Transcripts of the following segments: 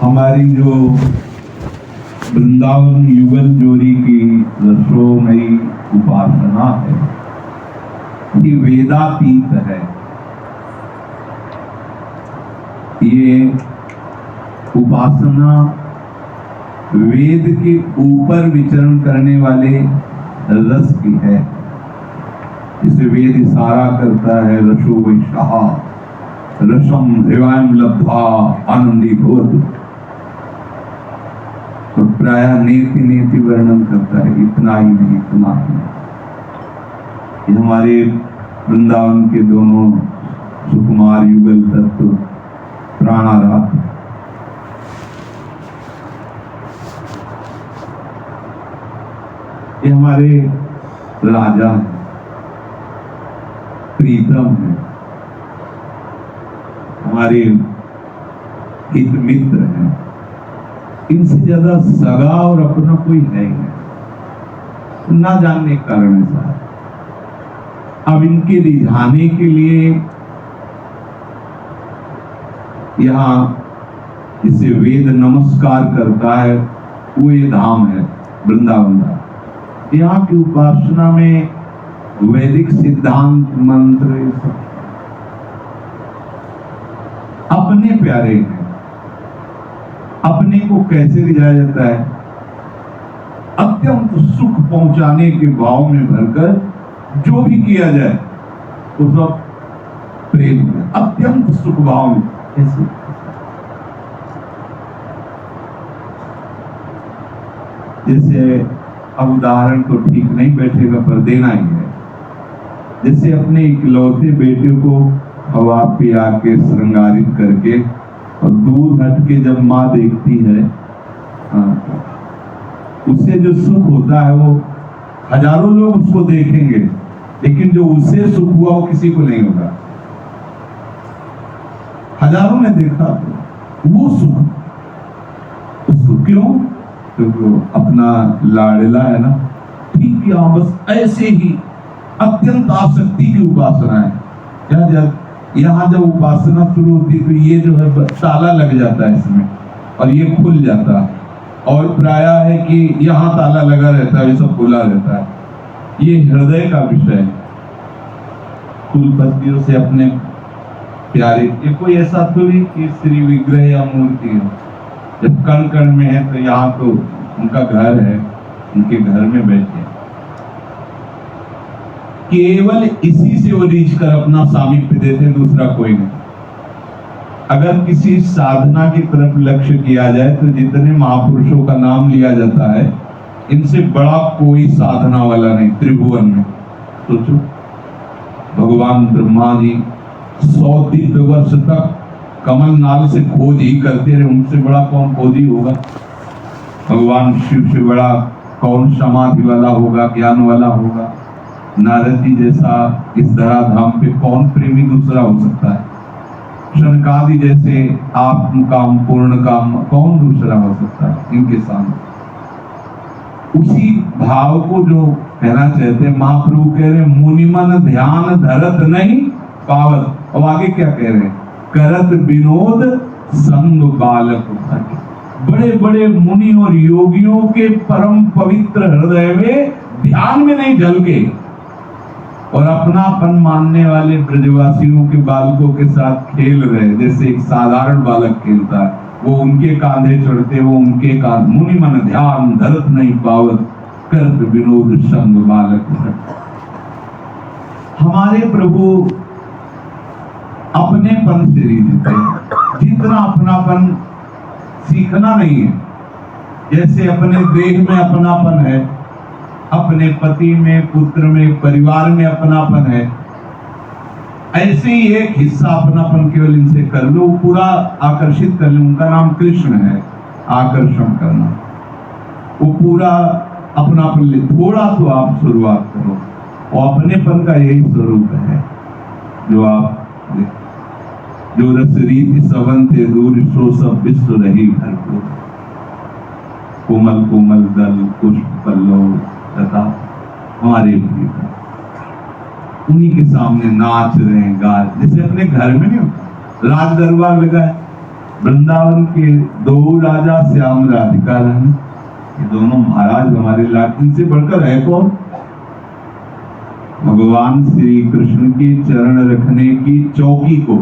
हमारी जो वृंदावन युगल जोड़ी की रसोमयी उपासना है, ये वेदातीत है। ये उपासना वेद के ऊपर विचरण करने वाले रस की है। इसे वेद इशारा करता है, रसो वैशाह रसम हृवायम लब्ध्वा आनंदी भवतु। तो प्राय नेति नेति वर्णन करता है, इतना ही नहीं, इतना ही। ये हमारे वृंदावन के दोनों सुकुमार युगल तत्व प्राणारात, ये हमारे राजा हैं, प्रीतम है, हमारे हित मित्र हैं। इनसे ज्यादा सगा और अपना कोई है ही नहीं, ना जानने के कारण ऐसा है। अब इनके रिझाने के लिए यहाँ इसे वेद नमस्कार करता है, वो ये धाम है वृंदावन का। यहाँ की उपासना में वैदिक सिद्धांत मंत्र अपने प्यारे हैं। अपने को कैसे रिझाया जाता है? अत्यंत सुख पहुंचाने के भाव में भरकर जो भी किया जाए वो सब प्रेम में, अत्यंत सुख भाव में। कैसे? जैसे अब उदाहरण तो ठीक नहीं बैठेगा पर देना ही है। जैसे अपने इकलौते बेटे को हवा पिया के श्रृंगारित करके और दूर हट के जब माँ देखती है, उससे जो सुख होता है वो हजारों लोग उसको देखेंगे, लेकिन जो उससे सुख हुआ वो किसी को नहीं होगा। हजारों ने देखा तो वो सुख, उसको क्यों? तो अपना लाडला है ना। ठीक यहाँ बस ऐसे ही अत्यंत आसक्ति की उपासना है। यहाँ जब उपासना शुरू होती तो ये जो है ताला लग जाता है इसमें और ये खुल जाता है, और प्राय है कि यहाँ ताला लगा रहता है, ये सब खुला रहता है। ये हृदय का विषय है। कुलपतियों से अपने प्यारे, ये कोई ऐसा थोड़ी कि श्री विग्रह या मूर्ति है। जब कण कण में है तो यहाँ तो उनका घर है, उनके घर में बैठे केवल इसी से वो रीझ कर अपना सामीप्य देते, दूसरा कोई नहीं। अगर किसी साधना की तरफ लक्ष्य किया जाए तो जितने महापुरुषों का नाम लिया जाता है, इनसे बड़ा कोई साधना वाला नहीं त्रिभुवन में। सोचो, भगवान ब्रह्मा जी 100 दिव्य वर्ष तक कमल नाल से खोज ही करते रहे, उनसे बड़ा कौन खोजी होगा? भगवान शिव से बड़ा कौन समाधि वाला होगा, ज्ञान वाला होगा? नारद जी जैसा इस धराधाम पे कौन प्रेमी दूसरा हो सकता है? शनकादि जैसे आत्म काम पूर्ण काम कौन दूसरा हो सकता है इनके सामने? उसी भाव को जो कहना चाहते हैं महाप्रभु कह रहे, मुनिमन ध्यान धरत नहीं पावत। अब आगे क्या कह रहे हैं? करत विनोद संग बालक भट। बड़े बड़े मुनि और योगियों के परम पवित्र हृदय में ध्यान में नहीं ढलके और अपनापन मानने वाले ब्रजवासियों के बालकों के साथ खेल रहे, जैसे एक साधारण बालक खेलता है। वो उनके कांधे चढ़ते, वो उनके कांध। मुनि मन ध्यान धरत नहीं पावत, करत विनोद संग बालक भट। हमारे प्रभु अपनेपन से रीझते हैं। जितना अपनापन सीखना नहीं है, जैसे अपने देह में अपनापन है, अपने पति में, पुत्र में, परिवार में अपनापन है, ऐसे ही एक हिस्सा अपनापन केवल इनसे कर लो, पूरा आकर्षित कर लो। उनका नाम कृष्ण है, आकर्षण करना। वो पूरा अपनापन ले, थोड़ा तो आप शुरुआत करो। और अपनेपन का यही स्वरूप है जो आप जो रस रीति सवन थे दूर, सो सब विश्व रही भरपूर। कोमल कोमल दल पुष्प पल्लव तथा हमारे उन्हीं के सामने नाच रहे हैं, गा, जैसे अपने घर में नहीं होता। राज दरबार लगा है, वृंदावन के दो राजा श्याम राधिका रानी, ये दोनों महाराज हमारे लाड, इनसे बढ़कर है कौन? भगवान श्री कृष्ण के चरण रखने की चौकी को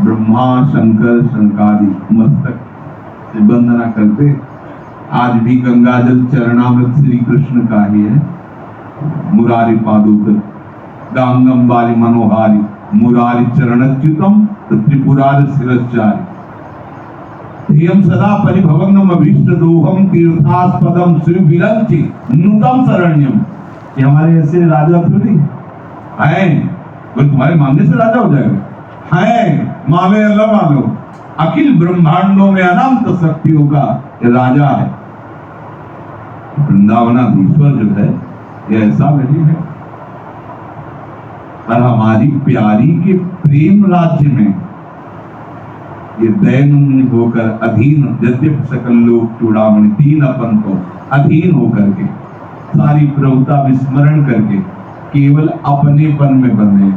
ब्रह्मा शंकर शंकादि मस्तक से वंदना करते। आज भी गंगाजल चरणामृत श्री कृष्ण का ही है। मुरारी पादुकर गांगम बाली मनोहारी मुरारी चरणच्युतम त्रिपुरार शिरश्चारी धियम सदा परिभवनम अभीष्ट दोहम तीर्थास्पदम श्री विरंचि नूतम शरण्यम। ये हमारे ऐसे राजा थोड़ी हैं, वो तुम्हारे मांगने से राजा हो जाएगा। है माने या न मानो, अखिल ब्रह्मांडों में अनंत शक्तियों का ये राजा है। वृंदावनाधीश्वर जो है ये ऐसा नहीं है। पर हमारी प्यारी के प्रेम राज्य में ये दैन्य होकर अधीन, यद्यप सकल लोग चूड़ामणि तीन अपन को अधीन होकर के सारी प्रभुता विस्मरण करके केवल अपनेपन में बंधे।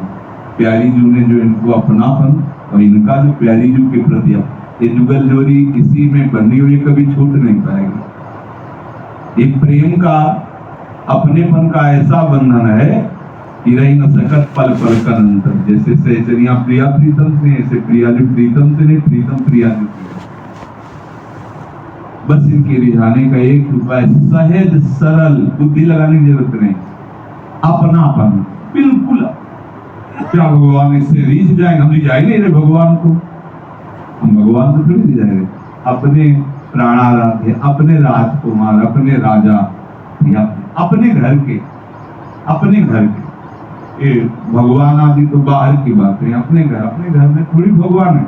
प्यारी जू ने जो इनको अपनापन और इनका जो प्यारी जू के प्रति ये जुगल जोड़ी इसी में बंधी हुई, कभी छूट नहीं पाएगी। ये प्रेम का अपनेपन का ऐसा बंधन है कि रही न सकत पल पल का अंतर। जैसे सहचरियां प्रिया प्रीतम से, ऐसे प्रिया जो प्रीतम से नहीं, प्रीतम प्रिया जो प्रिया। बस इनके रिझाने का एक उपाय, सहज सरल, बुद्धि लगाने की जरूरत नहीं, अपनापन। बिल्कुल क्या भगवान इससे रीझ जाएंगे? हम रिझाई नहीं रहे भगवान को, हम भगवान को थोड़ी रिझाएंगे। अपने प्राणाराध्य, अपने राजकुमार, अपने राजा, या अपने घर के, अपने घर के। ये भगवान आदि तो बाहर की बात है, अपने घर में थोड़ी भगवान है।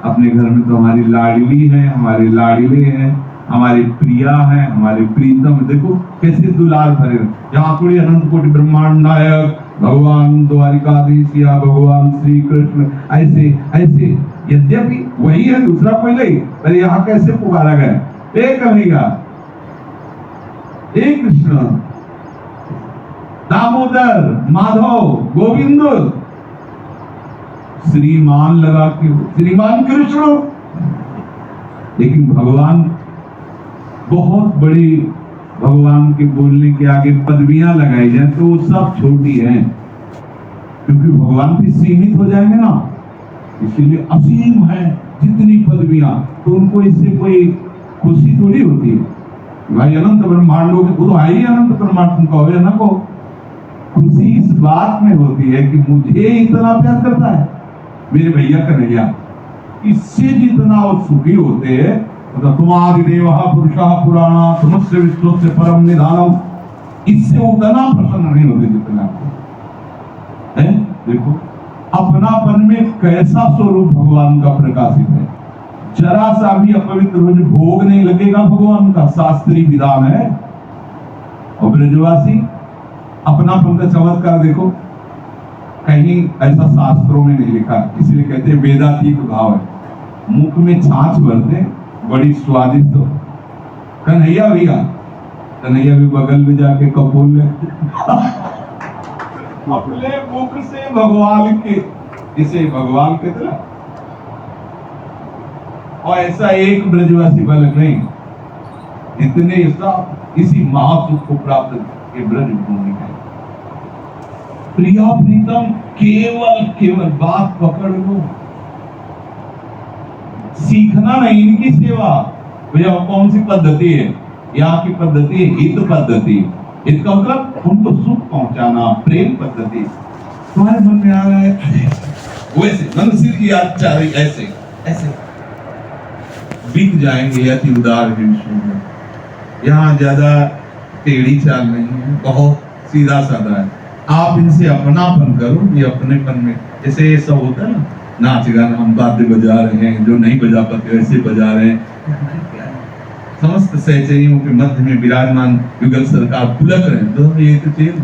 अपने घर में तो हमारी लाडली है, हमारे लाडले हैं, हमारी प्रिया है, हमारे प्रीतम। देखो कैसे दुलार भरे, यहाँ थोड़ी अनंत कोटि ब्रह्मांड नायक भगवान द्वारिकाधीश या भगवान श्री कृष्ण ऐसे ऐसे, यद्यपि वही है, दूसरा पहले ही, पर यहाँ कैसे पुकारा गया? एक कन्हैया, एक कृष्ण, दामोदर, माधव, गोविंद, श्रीमान लगा के श्रीमान कृष्ण। लेकिन भगवान बहुत बड़ी, भगवान के बोलने के आगे पदवियां लगाई जाए तो वो सब छोटी हैं, क्योंकि भगवान भी सीमित हो जाएंगे ना। इसीलिए असीम है जितनी पदवियां, तो उनको इससे कोई खुशी थोड़ी होती है। भाई अनंत ब्रह्मांडों के, वो तो है ही अनंत ब्रह्मांड, कहो या ना कहो, खुशी इस बात में होती है कि मुझे इतना प्यार करता है मेरे भैया कन्हैया। इससे जितना वो सुखी होते हैं, तो तुम्हारी देवा पुरुषा पुराणा तुमस्य विश्व से परम निधानम, इससे उतना प्रसन्न नहीं होते जितना आपको है। देखो अपनापन में कैसा स्वरूप भगवान का प्रकाशित है। जरा सा भी अपवित्र हो, भोग नहीं लगेगा भगवान का, शास्त्रीय विधान है। और ब्रजवासी अपनापन का चमत्कार देखो, कहीं ऐसा शास्त्रों में नहीं लिखा, इसलिए कहते हैं वेदातीत भाव है। मुख में छाछ भरते, बड़ी स्वादिष्ट हो। कन्हैया भैया, कन्हैया भी बगल में जाके कपूर ले अपने मुख से भगवान के, इसे भगवान के तरह। और ऐसा एक ब्रजवासी बालक नहीं, इतने सब इसी महासुख को प्राप्त के ब्रज भूमि है। प्रिया प्रीतम, केवल बात पकड़ लो, सीखना नहीं इनकी सेवा। भैया कौन सी पद्धति है? यहाँ की पद्धति है हित पद्धति। इसका मतलब उनको सुख पहुंचाना, प्रेम पद्धति। तुम्हारे मन में आ रहा है वैसे मनुष्य की आचार्य ऐसे ऐसे बीत जाएंगे अति उदार हिंसों। यहाँ ज्यादा टेढ़ी चाल नहीं है, बहुत सीधा साधा है। आप इनसे अपनापन करो, ये अपनेपन में जैसे ये सब होता है ना, नाच गाना, हम वाद्य बजा रहे हैं, जो नहीं बजा पाते वैसे बजा रहे हैं। समस्त सहचरियों के मध्य में विराजमान युगल सरकार पुलक रहे हैं, तो ये तो चीज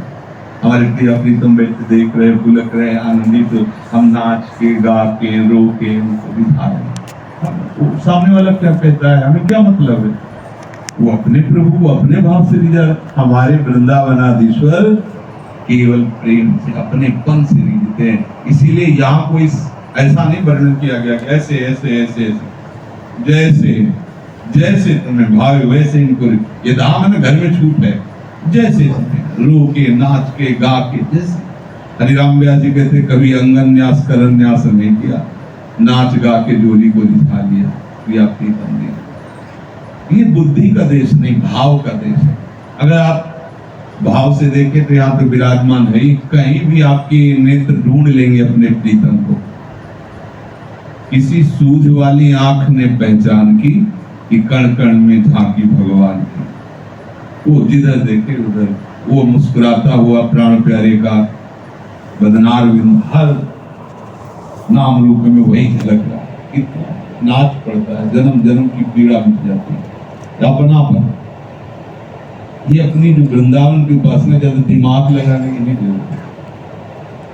हमारे प्रिया प्रीतम बैठे देख रहे, पुलक रहे, आनंदित तो हम नाच के, गा के, रो के उनको दिखा रहे। सामने वाला क्या कहता है, हमें क्या मतलब है? वो अपने प्रभु को अपने भाव से रिझा। हमारे वृंदावनाधीश्वर केवल प्रेम से, अपने पन से रिझते हैं। इसीलिए यहाँ कोई ऐसा नहीं वर्णन किया गया कि ऐसे ऐसे ऐसे ऐसे, जैसे जैसे तुम्हें भावे वैसे इनको, ये धाम है ना, घर में छूट है, जैसे रो के नाच के गा के, जैसे हरिराम व्यास जी कहते कभी अंगन न्यास करन न्यास नहीं किया, नाच गा के जोली को दिखा लिया, प्रिया प्रीतम ने। ये बुद्धि का देश नहीं, भाव का देश है। अगर आप भाव से देखें तो यहाँ पे विराजमान है, कहीं भी आपके नेत्र ढूंढ लेंगे अपने प्रीतम को। किसी सूझ वाली आंख ने पहचान की कि कण कण में झांकी भगवान की। वो जिधर देखे उधर वो मुस्कुराता हुआ प्राण प्यारे का बदनार बिंदु, हर नाम रूप में वही झलक रहा है। कितना नाच पड़ता है, जन्म जन्म की पीड़ा मिट जाती है, अपनापन। ये अपनी जो वृंदावन की उपासना ज्यादा दिमाग लगाने की नहीं जरूरत,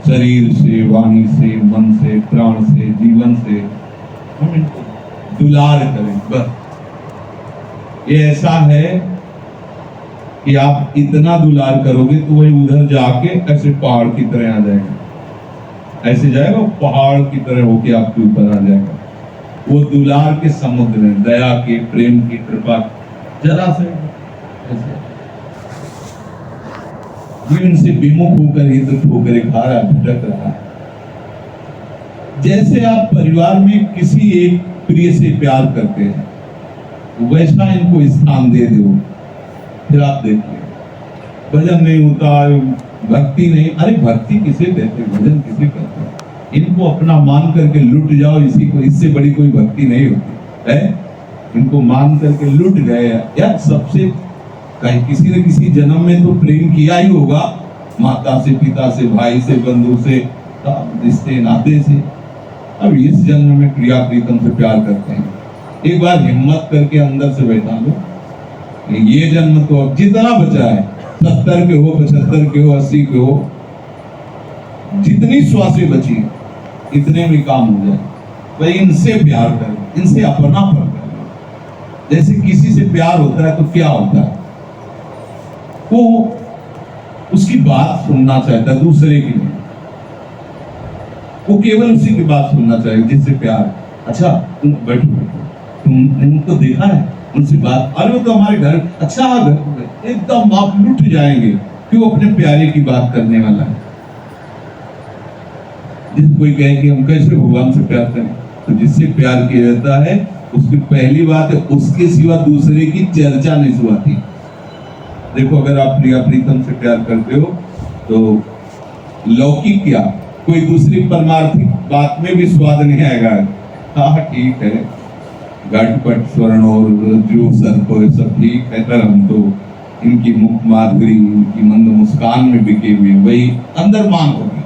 शरीर से, वाणी से, मन से, प्राण से, जीवन से हम इनको दुलार करें बस। ये ऐसा है कि आप इतना दुलार करोगे तो वही उधर जाके ऐसे पहाड़ की तरह आ जाएगा, ऐसे जाएगा पहाड़ की तरह होके आपके ऊपर आ जाएगा। वो दुलार के समुद्र में, दया के, प्रेम की, कृपा, जरा से ऐसे इनसे विमुख होकर ही तो ठोकरे खा रहा, भटक रहा है। जैसे आप परिवार में किसी एक प्रिय से प्यार करते हैं, वैसा इनको स्थान दे दो, फिर आप देखिए भजन नहीं होता, भक्ति नहीं। अरे भक्ति किसे कहते, भजन किसे कहते हैं? इनको अपना मान करके लुट जाओ, इसी को, इससे बड़ी कोई भक्ति नहीं होती है। इनको मान करके लुट गए यार। सबसे कहीं किसी न किसी जन्म में तो प्रेम किया ही होगा, माता से, पिता से, भाई से, बंधु से, रिश्ते नाते से। अब इस जन्म में प्रिया प्रीतम से प्यार करते हैं, एक बार हिम्मत करके अंदर से बैठा लो, ये जन्म तो अब जितना बचा है, 70 के हो, 75 के हो, 80 के हो, जितनी श्वासें बची इतने में काम हो जाए। भाई इनसे प्यार करो, इनसे अपनापन करो। जैसे किसी से प्यार होता है तो क्या होता है, वो उसकी बात सुनना चाहता है, दूसरे की नहीं। वो केवल उसी की बात सुनना चाहिए जिससे प्यार। अच्छा तुम बैठो, तुमने उनको देखा है, उनसे बात, अरे वो तो हमारे घर, अच्छा घर, एकदम आप लुट जाएंगे कि वो अपने प्यारे की बात करने वाला है। जिस कोई कहे कि हम कैसे भगवान से प्यार करें, तो जिससे प्यार किया जाता है उसकी पहली बात है, उसके सिवा दूसरे की चर्चा नहीं सुनाती। देखो अगर आप प्रिया प्रीतम से प्यार करते हो तो लौकिक क्या, कोई दूसरी परमार्थिक बात में भी स्वाद नहीं आएगा। हाँ ठीक है, घटपट स्वर्ण और जो सर्प सब ठीक है, पर हम तो इनकी मुख माधुरी, इनकी मंद मुस्कान में बिके हुए, वही अंदर मांग होगी।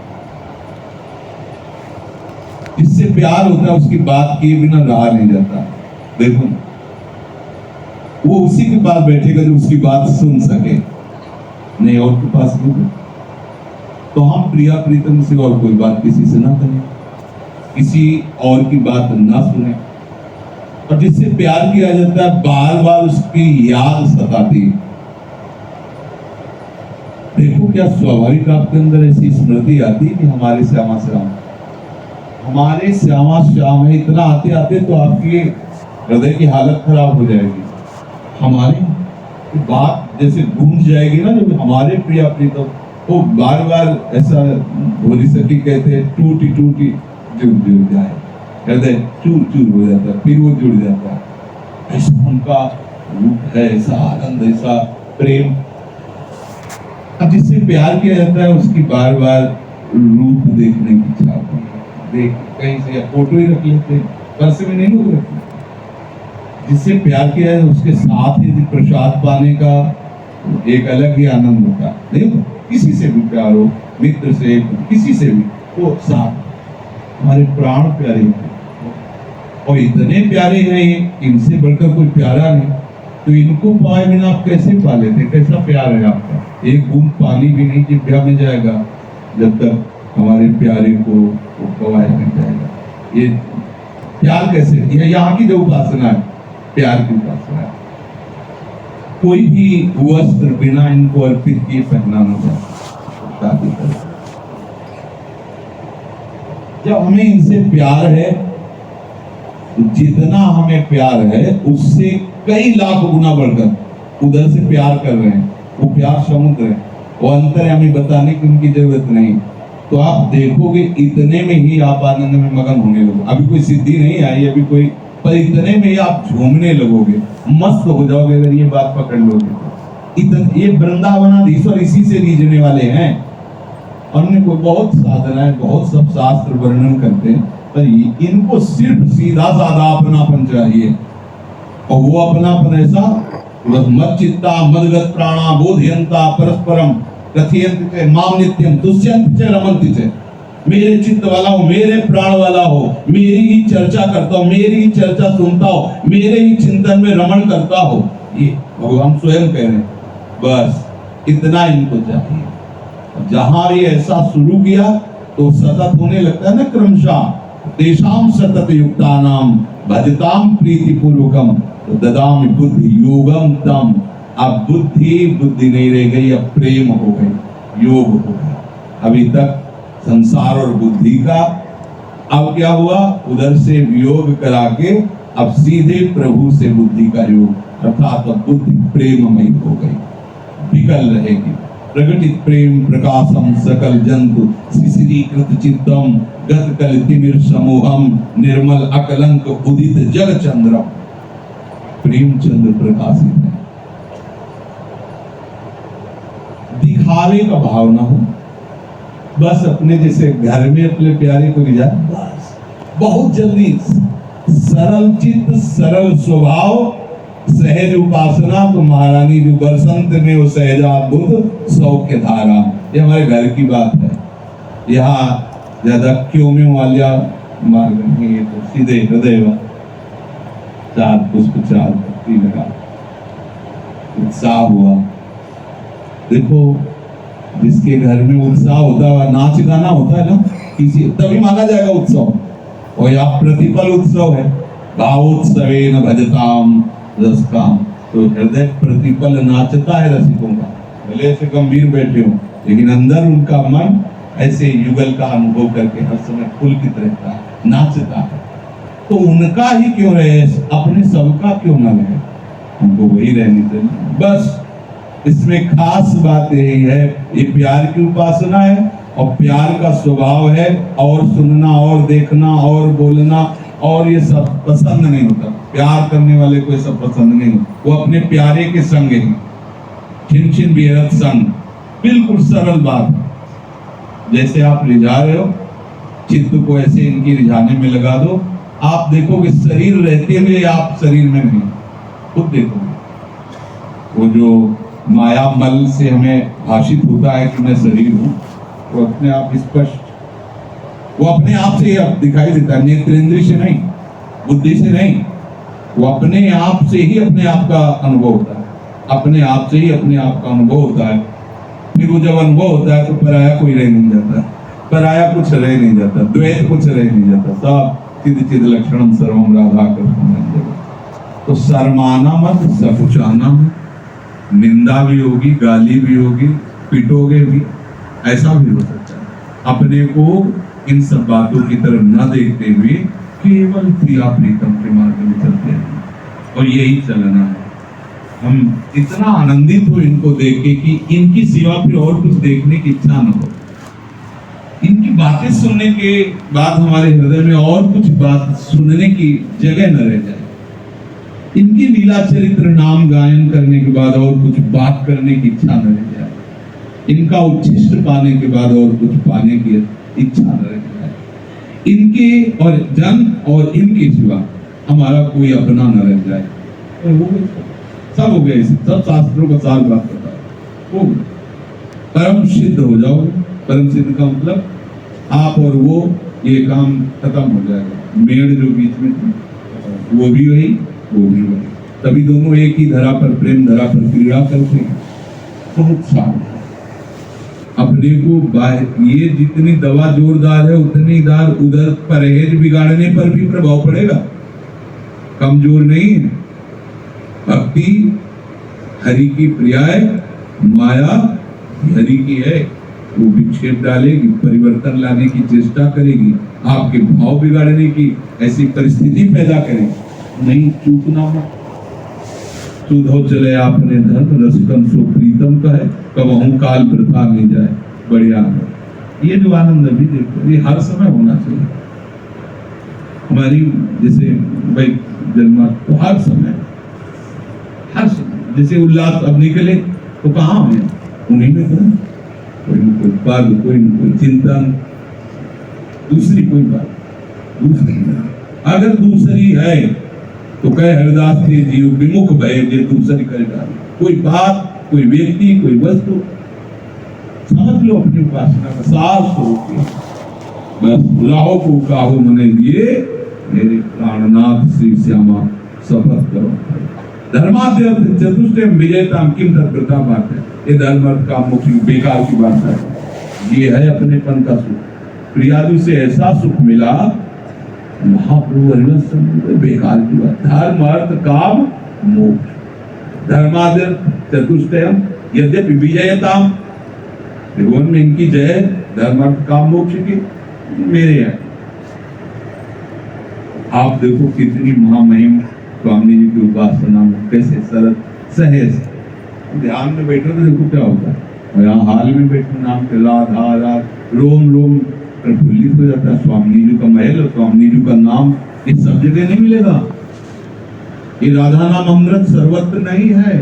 जिससे प्यार होता है उसकी बात किए बिना रहा नहीं जाता। देखो वो उसी के पास बैठेगा जो उसकी बात सुन सके, नहीं और के पास नहीं। तो हम प्रिया प्रीतम से और कोई बात किसी से ना करें, किसी और की बात ना सुने। और जिससे प्यार किया जाता है बार बार उसकी याद सताती। देखो क्या स्वाभाविक आपके अंदर ऐसी स्मृति आती है कि हमारे श्यामा श्याम, हमारे श्यामा श्याम है, इतना आते आते तो आपकी हृदय की हालत खराब हो जाएगी। हमारी बात जैसे गूंज जाएगी ना, जब हमारे प्रिया प्रीतम, वो बार बार ऐसा भोली सखी कहते हैं, टूटी टूटी जुड़ जाए, हृदय चूर चूर हो जाता है, फिर वो जुड़ जाता है। ऐसा उनका रूप है, ऐसा आनंद, ऐसा प्रेम। अब जिससे प्यार किया जाता है उसकी बार बार रूप देखने की इच्छा होती है। देख कहीं से फोटो ही रख लेते, पर्स में नहीं लोग रखते। जिससे प्यार किया है उसके साथ ही प्रसाद पाने का एक अलग ही आनंद होता है। देखो किसी से भी प्यार हो, मित्र से, किसी से भी, वो साथ हमारे प्राण प्यारे हैं और इतने प्यारे हैं ये, इनसे बढ़कर कोई प्यारा नहीं। तो इनको पाए बिना आप कैसे पा लेते, कैसा प्यार है आपका? एक बूंद पानी भी नहीं जिभ्या में जाएगा जब तक हमारे प्यारे को पवाया नहीं जाएगा। ये प्यार कैसे, ये यहाँ की जो उपासना है, प्यार की उपासना है। कोई भी वस्त्र बिना इनको अर्पित किए पहना न जाए। जब हमें इनसे प्यार है, जितना हमें प्यार है उससे कई लाख गुना बढ़कर उधर से प्यार कर रहे हैं। वो प्यार समुद्र है, वो अंतर है, हमें बताने की उनकी जरूरत नहीं। तो आप देखोगे इतने में ही आप आनंद में मगन होने लगोगे। अभी कोई सिद्धि नहीं आई, अभी कोई, पर इतने में ही आप झूमने लगोगे, मस्त हो जाओगे अगर ये बात पकड़ लोगे। ये वृंदावनाधीश्वर इसी से रीझने वाले हैं। अन्य को बहुत साधनाएं, बहुत सब शास्त्र वर्णन करते हैं, पर इनको सिर्फ सीधा साधा अपनापन चाहिए। और वो अपनापन ऐसा, मत चित्ता मदगत प्राणा बोधयंता परस्परम कथयंत च माम नित्यम तुष्यंत च रमन्ति च। मेरे चित्त वाला हो, मेरे प्राण वाला हो, मेरी ही चर्चा करता हो, मेरी ही चर्चा सुनता हो, मेरे ही चिंतन में रमण करता हो। ये भगवान स्वयं कह रहे हैं। बस इतना इनको चाहिए। जहां ये ऐसा शुरू किया तो सतत होने लगता है ना, क्रमशः तेषाम सतत युक्तानाम भजताम प्रीति पूर्वकम ददामि बुद्धि योगम तम। अब बुद्धि नहीं रह गई, अब प्रेम हो गई, योग हो गया। अभी तक संसार और बुद्धि का, अब क्या हुआ, उधर से योग करा के अब सीधे प्रभु से बुद्धि का योग, अर्थात अब बुद्धि प्रेममयी हो गई, विकल रहेगी। प्रकटित प्रेम प्रकाशम सकल जंतु शिशिरीकृत चित्तम गत कल तिमिर समूहम निर्मल अकलंक उदित जग चंद्रम। प्रेम चंद्र प्रकाशित है। दिखावे का भाव ना हो, बस अपने जैसे घर में अपने प्यारे को ले जाए, बस बहुत जल्दी सरल चित्त सरल स्वभाव सहज उपासना। तो महारानी जो बरसंत में वो सहजाद्भुत सौख्य धारा, ये हमारे घर की बात है। यहाँ ज्यादा क्यों में वालिया मार्ग नहीं, तो सीधे हृदय चार पुष्प चार पत्ती लगा, उत्साह हुआ। देखो जिसके घर में उत्साह होता है, नाच गाना होता है ना किसी, तभी माना जाएगा उत्सव। और यहाँ प्रतिपल उत्सव है, भावोत्सवेन भजताम रस काम। तो हृदय प्रतिपल नाचता है रसिकों का, भले ऐसे गंभीर बैठे हो लेकिन अंदर उनका मन ऐसे युगल का अनुभव करके हर समय पुलकित रहता है, नाचता है। तो उनका ही क्यों रहे, अपने सबका क्यों ना रहे, हमको वही रहनी चाहिए। बस इसमें खास बात यही है, ये प्यार की उपासना है और प्यार का स्वभाव है, और सुनना और देखना और बोलना और ये सब पसंद नहीं होता। प्यार करने वाले को ये सब पसंद नहीं होता, वो अपने प्यारे के संग है, छिन छिन बेहद संग। बिल्कुल सरल बात, जैसे आप रिझा रहे हो चित्त को, ऐसे इनकी रिझाने में लगा दो। आप देखोगे शरीर रहते हुए आप शरीर में नहीं, खुद देखोगे। वो जो माया मल से हमें भाषित होता है कि मैं शरीर हूं, वो अपने आप स्पष्ट, वो अपने आप से अब दिखाई देता है, नेत्रेंद्रिय से नहीं, बुद्धि से नहीं, वो अपने आप से ही अपने आप का अनुभव होता है, अपने आप से ही अपने आप का अनुभव होता है। फिर वो जब अनुभव होता है तो पराया कोई रह नहीं जाता, पराया कुछ रह नहीं जाता, द्वैत कुछ रह नहीं जाता, सब चिद चिद लक्षणम सर्वम राधा कृष्ण। तो शर्माना मत, सकुचाना मत, निंदा भी होगी, गाली भी होगी, पिटोगे भी, ऐसा भी हो सकता है। अपने को इन सब बातों की तरफ न देखते हुए केवल प्रिया प्रीतम के मार्ग में चलते हैं, और यही चलना है। हम इतना आनंदित हो इनको देख के कि इनकी सिवा फिर और कुछ देखने की इच्छा न हो। इनकी बातें सुनने के बाद हमारे हृदय में और कुछ बात सुनने की जगह न रह जाए। इनकी लीला चरित्र नाम गायन करने के बाद और कुछ बात करने की इच्छा न रह जाए। इनका उच्छिष्ट पाने के बाद और कुछ पाने की इच्छा न रह जाए। इनके और जन और इनके सिवा हमारा कोई अपना न रह जाए। सब हो गया, सब शास्त्रों का सार बात करता है। वो परम सिद्ध हो जाओगे। परम सिद्ध का मतलब आप और वो, ये काम खत्म हो जाएगा। मेड़ जो बीच में थी वो भी वही, वो भी वही, तभी दोनों एक ही धरा पर, प्रेम धरा पर क्रीड़ा करते हैं। बहुत सारे अपने को ये जितनी दवा जोरदार है उतनी दार उधर परहेज बिगाड़ने पर भी प्रभाव पड़ेगा, कमजोर नहीं है। भक्ति हरि की प्रिया है, माया हरि की है। वो विक्षेप डालेगी, परिवर्तन लाने की चेष्टा करेगी, आपके भाव बिगाड़ने की ऐसी परिस्थिति पैदा करेगी। नहीं, चूकना मत। सुधो चले आपने धर्म, रसिकम सो प्रीतम का है, कबहू काल वृथा नहीं जाए। बढ़िया है। ये जो आनंद अभी देखो, ये हर समय होना चाहिए हमारी। जैसे भाई जन्मा तो हर समय जैसे उल्लास अब निकले तो कहाँ है, उन्हीं में तो कोई न कोई पद, कोई न कोई चिंतन, दूसरी कोई बात, दूसरी अगर दूसरी है तो कह हरदास के जीव विमुख भय जे दूसरी कर डाले। कोई बात, कोई व्यक्ति, कोई वस्तु समझ लो अपनी उपासना का सार स्वरूप, बस राहो को काहो मने दिए मेरे प्राणनाथ श्री श्यामा शपथ करो। धर्माद्यर्थ चतुष्टय विजयताम किम तत्प्रता बात है। ये धर्म अर्थ काम मोक्ष बेकार की बात है। ये है अपनेपन का सुख। प्रियादु से ऐसा सुख मिला, महाप्रभु बेकार की बात। धर्म अर्थ काम मोक्ष, धर्माद्यर्थ चतुष्टयम यद्यपि विजयताम, त्रिभुवन में इनकी जय, धर्म अर्थ काम मोक्ष की मेरे है। आप देखो कितनी महामहिम स्वामी जी की उपासना में कैसे सरल सहज, ध्यान में बैठो तो देखो क्या होता है। यहाँ हाल में बैठो नाम के राधा राधा, रोम रोम प्रफुल्लित हो जाता है। स्वामी जी का महल और स्वामी जी का नाम ये सब जगह नहीं मिलेगा। ये राधा नाम अमृत सर्वत्र नहीं है,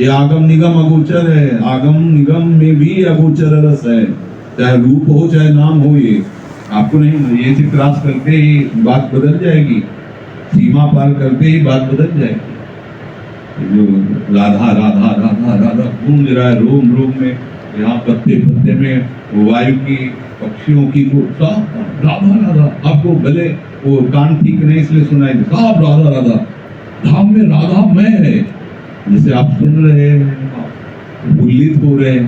ये आगम निगम अगोचर है। आगम निगम में भी अगोचर रस है, चाहे रूप हो चाहे नाम हो। ये आपको नहीं, ये से क्रॉस करके ही बात बदल जाएगी, सीमा पार करके ही बात बदल जाएगी। जो राधा राधा राधा राधा गूंज रहा है रोम रोम में, यहाँ पत्ते पत्ते में वायु की, पक्षियों की, राधा राधा। आपको भले वो कान ठीक नहीं इसलिए सुनाई, सब राधा राधा। धाम में राधा मैं है, जैसे आप सुन रहे हैं, उल्लित हो रहे हैं।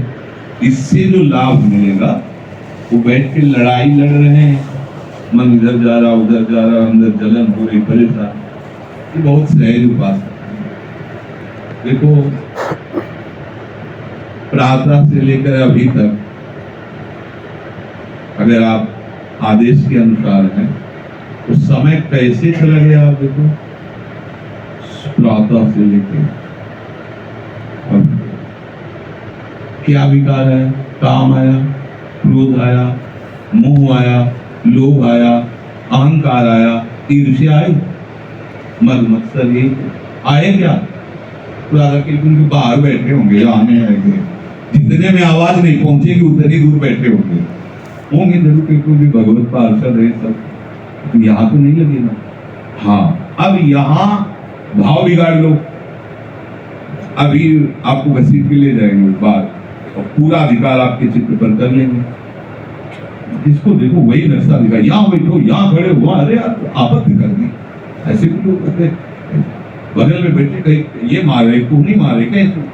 इससे जो लाभ मिलेगा, वो बैठ के लड़ाई लड़ रहे हैं, मन इधर जा रहा उधर जा रहा, अंदर जलन हो रही, परेशान। ये बहुत सहज उपासना। देखो प्रातः से लेकर अभी तक अगर आप आदेश के अनुसार हैं तो समय कैसे चला गया आप देखो। प्रातः से लेकर क्या विकार है, काम आया, क्रोध आया, मोह आया, लोभ आया, अहंकार आया, ईर्ष्या आई, मद मत्सर ये आए क्या? तो राधा के उनके बाहर बैठे होंगे, आने आएंगे, जितने में आवाज नहीं पहुंचेगी उतनी दूर बैठे होंगे जरूर, क्योंकि भी भगवत पार्षद है सब। तो यहाँ तो नहीं लगेगा। हाँ, अब यहाँ भाव बिगाड़ लो, अभी आपको घसीट के ले जाएंगे बाहर और पूरा अधिकार आपके चित्त पर कर लेंगे। इसको देखो वही नक्शा दिखा, यहाँ बैठो, यहाँ खड़े हुआ, अरे यार आपत्ति कर दी। ऐसे भी लोग कहते बगल में बैठे, कहीं ये मारे तू नहीं मारे, कैसे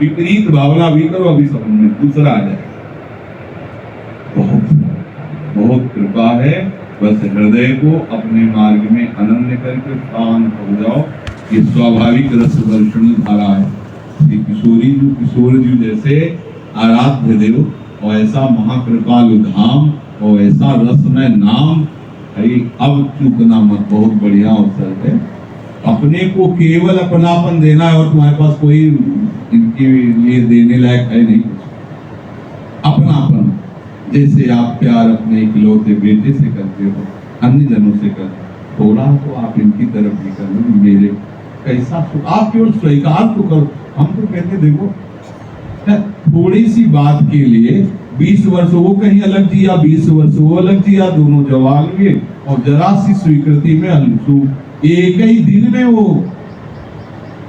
विपरीत भावना भी करो, अभी समझ में दूसरा आ जाए। बहुत बहुत कृपा है, बस हृदय को अपने मार्ग में अनन्य करके शांत हो जाओ। ये स्वाभाविक रस वर्षणी धारा है। श्री किशोरी जी, किशोर जी जैसे आराध्य देव और ऐसा महाकृपालु धाम और ऐसा रसमय नाम, अब चूकना मत। बहुत बढ़िया अवसर है, अपने को केवल अपनापन देना है और तुम्हारे पास कोई इनके लिए देने लायक है नहीं। अपनापन जैसे आप प्यार अपने इकलौते बेटे से करते हो, अन्य जनों से कर, थोड़ा तो आप इनकी तरफ भी कर लो। मेरे कैसा सुख, आप केवल स्वीकार तो करो। हम तो कहते देखो, थोड़ी सी बात के लिए 20 वर्ष वो कहीं अलग जिया, 20 वर्ष वो अलग जिया, दोनों जवान हुए और जरा सी स्वीकृति में अंशु एक ही दिन में वो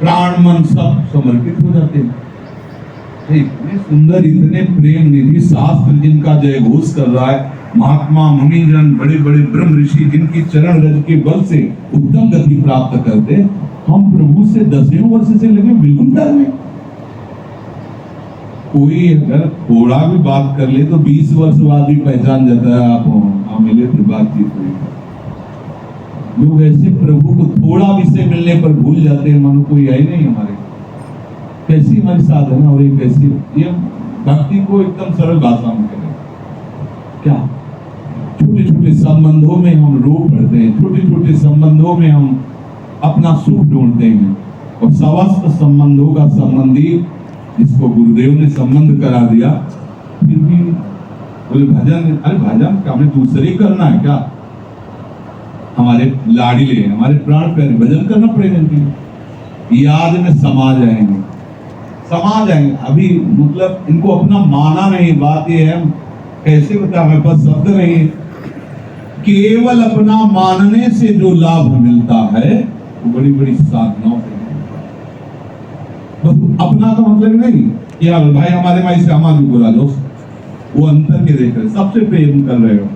प्राण मन सब समर्पित हो जाते हैं। इतने सुंदर, इतने प्रेम निधि शास्त्र जिनका जय घोष कर रहा है, महात्मा मुनिजन, बड़े बड़े ब्रह्म ऋषि जिनकी चरण रज के बल से उत्तम गति प्राप्त करते, हम प्रभु से 10 वर्ष से लगे बिल्कुल डर में। कोई अगर थोड़ा भी बात कर ले तो 20 वर्ष बाद भी पहचान जाता है, आप मिले थे बातचीत हुई। लोग ऐसे प्रभु को थोड़ा विषय मिलने पर भूल जाते हैं, मानो कोई है नहीं हमारे। कैसी हमारी साधना और कैसी, ये भक्ति को एकदम सरल भाषा में करें। क्या छोटे छोटे संबंधों में हम रो पड़ते हैं, छोटे छोटे संबंधों में हम अपना सुख ढूंढते हैं, और समस्त संबंधों का संबंधी जिसको गुरुदेव ने संबंध करा दिया, फिर भी बोले भजन, अरे भजन का हमें दूसरे करना है क्या? हमारे लाडले, हमारे प्राण प्यारे, भजन करना पड़ेगा इनकी याद में समा जाएंगे, समा जाएंगे। अभी मतलब इनको अपना माना नहीं। बात ये है, कैसे बता, हमें पास शब्द नहीं है। केवल अपना मानने से जो लाभ मिलता है वो बड़ी बड़ी साधनाओं से। बस अपना का मतलब नहीं कि यार भाई हमारे माई से हमारे बुला दो, वो अंतर के देख रहे, सबसे प्रेम कर रहे हो।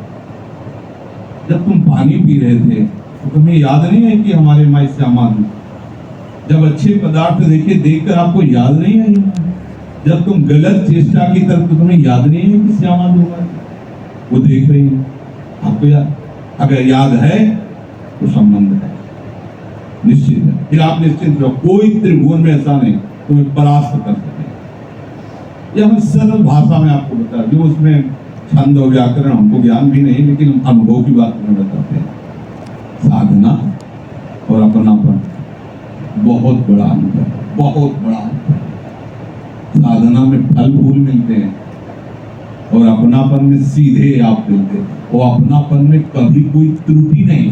जब तुम पानी पी रहे थे तो तुम्हें याद नहीं है कि हमारे माई से हमारे, जब अच्छे पदार्थ देखे देखकर आपको याद नहीं है, जब तुम गलत चेष्टा की तरफ तो तुम्हें याद नहीं है कि श्यामा होगा, वो देख रही है आपको याद। अगर याद है तो संबंध है, निश्चित है, फिर आप निश्चित रहो, कोई त्रिभुवन में ऐसा नहीं तुम्हें परास्त कर सके। यह हम सरल भाषा में आपको बता, जो उसमें छंद और व्याकरण हमको ज्ञान भी नहीं, लेकिन अनुभव की बात में बताते हैं। साधना और अपनापन बहुत बड़ा अंतर, बहुत बड़ा अंतर। साधना में फल फूल मिलते हैं और अपनापन में सीधे आप मिलते हैं, और अपनापन में कभी कोई त्रुटि नहीं।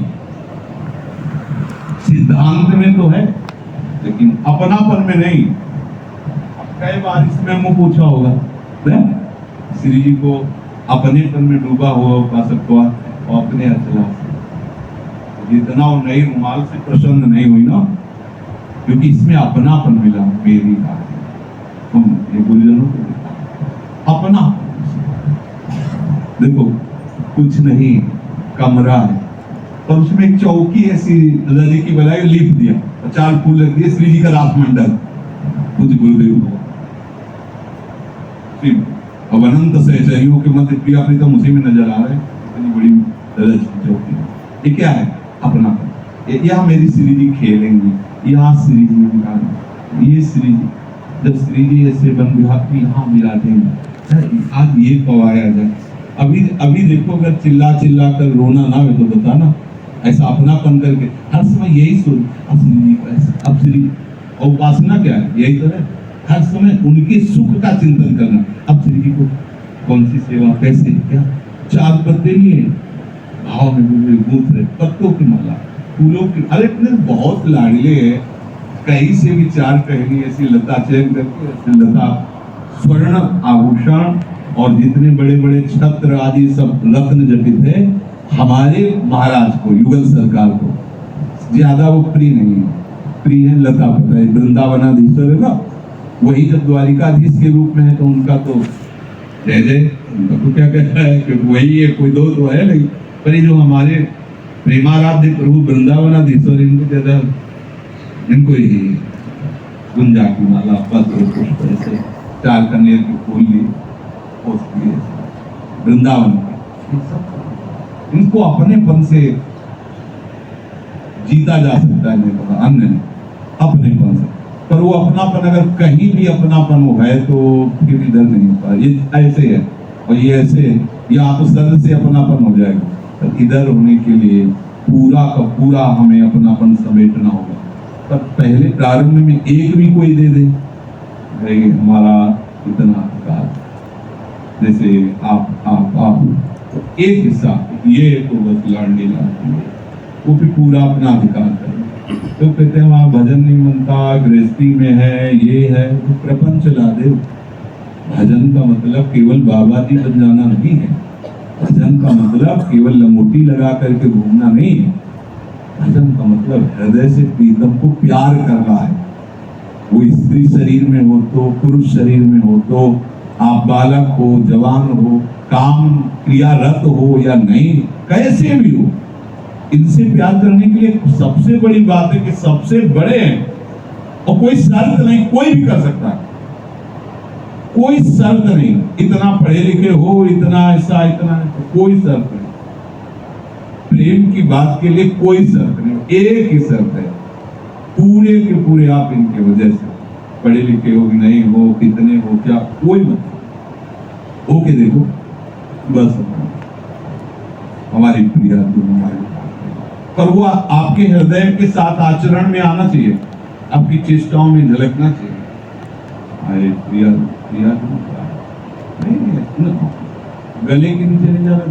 सिद्धांत में तो है लेकिन अपनापन में नहीं। कई बार इसमें मुझे पूछा होगा, श्री जी को अपनेपन में डूबा हुआ का सकवा और अपने अचला जितना वो नई रुमाल से प्रसन्न नहीं हुई ना, क्योंकि इसमें अपनापन मिला। मेरी बात हम ये गुरुजनों को अपना देखो, कुछ नहीं, कमरा है और उसमें एक चौकी ऐसी लड़ी की बनाई, लिप दिया और 4 फूल रख दिए, श्री जी का रासमंडल खुद गुरुदेव को। अब अनंत सहचरियों के मध्य प्रिया प्रीतम उसी में नजर आ रहे हैं। इतनी बड़ी रज की चौकी, ये क्या है? अपनापन। यहाँ मेरी श्री जी खेलेंगी, यहाँ श्री जी निकाल, ये श्री जी जब श्री जी ऐसे बन विभाग की यहाँ मिला देंगे, आज ये पवाया जाए। अभी देखो, अगर चिल्ला चिल्ला कर रोना ना हो तो बताना, ऐसा अपनापन करके हर समय यही सोच, अब श्री जी को, अब श्री, और उपासना क्या है? यही तो है, हर समय उनके सुख का चिंतन करना। अब श्री जी को कौन सी सेवा, कैसे, क्या 4 पत्ते ही है, भाव में गूंथ रहे, पत्तों की माला, फूलों की, अरे इतने बहुत लाडले है, कहीं से भी 4 टहनी ऐसी लता चयन करके, ऐसी लता, स्वर्ण आभूषण और जितने बड़े बड़े छत्र आदि सब रत्न जटित है। हमारे महाराज को, युगल सरकार को ज्यादा वो प्रिय नहीं है, प्रिय है लता। पता है वृंदावनाधीश्वर है ना, वही जब द्वारिकाधीश के रूप में है तो उनका तो जय जय, उनका तो क्या कहता है कि वही है, कोई दो तो है नहीं। पर ये जो हमारे प्रेमाराध्य प्रभु वृंदावनाधीश्वर, इनको ज्यादा, इनको ही गुंजा की माला, पत्र पुष्प ऐसे 4 कनेर के फूल लिए वृंदावन के, इनको अपनेपन से जीता जा सकता है, नहीं पता अन्य नहीं, अपनेपन से। पर वो अपनापन अगर कहीं भी अपनापन हो है तो फिर इधर नहीं होता। ये ऐसे है और ये ऐसे है, या तो सर से अपनापन हो जाएगा, पर इधर होने के लिए पूरा का पूरा हमें अपनापन समेटना होगा। पर पहले प्रारंभ में एक भी कोई दे दे, भाई हमारा इतना अधिकार, जैसे आप तो एक हिस्सा ये तो बस लाडली लाडली, वो भी पूरा अपना अधिकार करें। तो कहते हैं वहाँ भजन नहीं बनता, गृहस्थी में है, ये है, तो प्रपंच ला दे। भजन का मतलब केवल बाबा जी बन जाना नहीं है, भजन का मतलब केवल लंगोटी लगा करके घूमना नहीं है। भजन का मतलब हृदय से प्रीतम को प्यार करना है। वो स्त्री शरीर में हो तो, पुरुष शरीर में हो तो, आप बालक हो, जवान हो, काम क्रियारत हो या नहीं, कैसे भी हो, इनसे प्यार करने के लिए सबसे बड़ी बात है कि सबसे बड़े हैं और कोई शर्त नहीं, कोई भी कर सकता है, कोई शर्त नहीं। इतना पढ़े लिखे हो, इतना ऐसा, इतना, कोई शर्त नहीं। प्रेम की बात के लिए कोई शर्त नहीं, एक ही शर्त है, पूरे के पूरे आप इनके वजह से, पढ़े लिखे हो नहीं हो, कितने हो, क्या, कोई मतलब होके देखो, बस हमारी प्रिया तुम हमारी, पर वो आपके हृदय के साथ आचरण में आना चाहिए, आपकी चेष्टाओं में झलकना चाहिए। अरे प्रिया प्रिया नहीं, गले के नीचे नहीं जाना।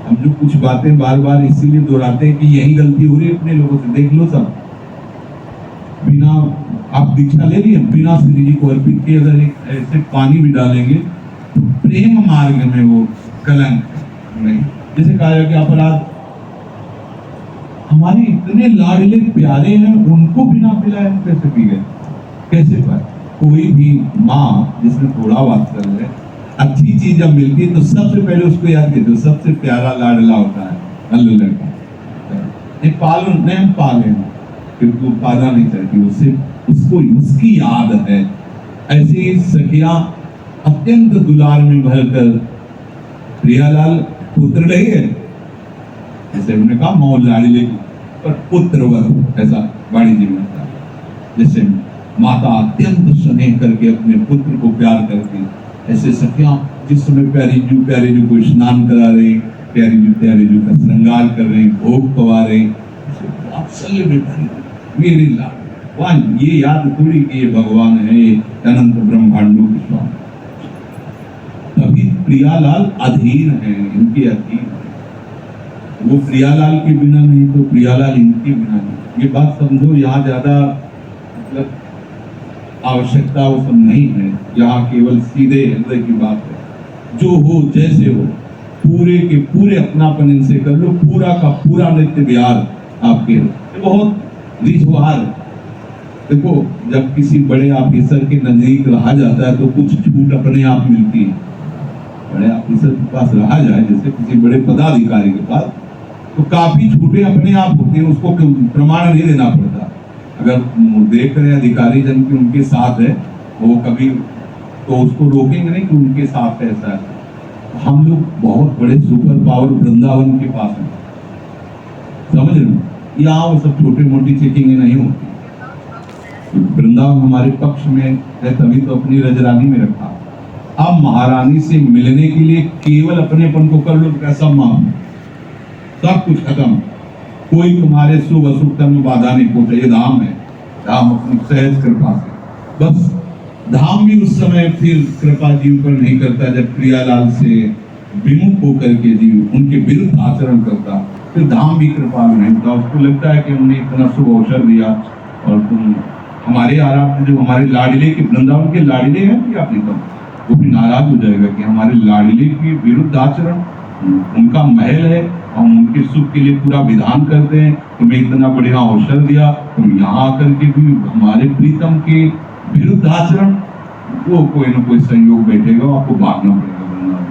हम जो कुछ बातें बार बार इसीलिए दोहराते हैं कि यही गलती हो रही है अपने लोगों से। देख लो सब, बिना आप दीक्षा ले लिए, बिना श्री जी को अर्पित किए अगर एक ऐसे पानी भी डालेंगे तो प्रेम मार्ग में वो कलंक नहीं। जैसे कहा जाए कि अपराध, हमारे इतने लाडले प्यारे हैं, उनको बिना पिलाए हम कैसे पी गए, कैसे पाए? कोई भी माँ जिसने थोड़ा वात्सल्य है, अच्छी चीज जब मिलती है तो सबसे पहले उसको याद करते, सबसे प्यारा लाडला होता है अल्लू लड़का। नहीं पालो, नहीं हम पाले हैं, क्योंकि वो पाला नहीं चाहती, उससे उसको उसकी याद है। ऐसे ही सखिया अत्यंत दुलार में भरकर प्रियालाल पुत्र रही है, जैसे हमने कहा मौल लाडली पर पुत्रवत, ऐसा बाड़ी जी में था। जैसे माता अत्यंत स्नेह करके अपने पुत्र को प्यार करती, ऐसे सखियां जिस समय प्यारे जू को स्नान करा रहे, प्यारे जू का श्रृंगार कर रहे, भोग पवा रहे, वात्सल्य में भरी मेरी लाड। ये याद थोड़ी कि ये भगवान है, ये अनंत ब्रह्मांडों के स्वामी। तभी प्रियालाल अधीर है, इनके अधीर है। वो प्रियालाल के बिना नहीं तो प्रियालाल इनके बिना नहीं। ये बात समझो, यहाँ ज्यादा मतलब आवश्यकता वो सब नहीं है, यहाँ केवल सीधे हृदय की बात है। जो हो जैसे हो, पूरे के पूरे अपनापन इनसे कर लो, पूरा का पूरा नित्य विहार आपके बहुत रिझवार। देखो जब किसी बड़े ऑफिसर के नजदीक रहा जाता है तो कुछ छूट अपने आप मिलती है। बड़े ऑफिसर के पास रहा जाए, जैसे किसी बड़े पदाधिकारी के पास, तो काफी छूटें अपने आप होती हैं, उसको प्रमाण नहीं देना पड़ता। अगर देख रहे हैं अधिकारी जन की उनके साथ है, वो कभी तो उसको रोकेंगे नहीं कि उनके साथ ऐसा है। हम लोग बहुत बड़े सुपर पावर वृंदावन के पास हैं, समझ रहे हो? यहाँ वो सब छोटी मोटी चेकिंग नहीं होती। वृंदावन हमारे पक्ष में है, तभी तो अपनी रजरानी में रखा। अब महारानी से मिलने के लिए केवल अपनेपन को कर लो, कैसा माफ, सब कुछ खत्म, कोई तुम्हारे शुभ अशुभ कर्म में बाधा नहीं पहुंचे। ये धाम है, धाम अपनी सहज कृपा से। बस धाम भी उस समय फिर कृपा जीव पर नहीं करता जब प्रियालाल से विमुख होकर के जीव उनके विरुद्ध आचरण करता, फिर धाम भी कृपा में नहीं होता। उसको लगता है कि हमने इतना शुभ अवसर दिया और तुम हमारे आराध्य जो हमारे लाडले के वृंदावन के लाडले हैं कि आप निकल, वो भी नाराज हो जाएगा कि हमारे लाडले के विरुद्ध आचरण, उनका महल है, हम उनके सुख के लिए पूरा विधान करते हैं, तुम्हें इतना बढ़िया अवसर दिया, तुम यहाँ आकर के भी हमारे प्रीतम के विरुद्ध आचरण, वो कोई ना कोई संयोग बैठेगा, आपको भागना पड़ेगा वृंदावन।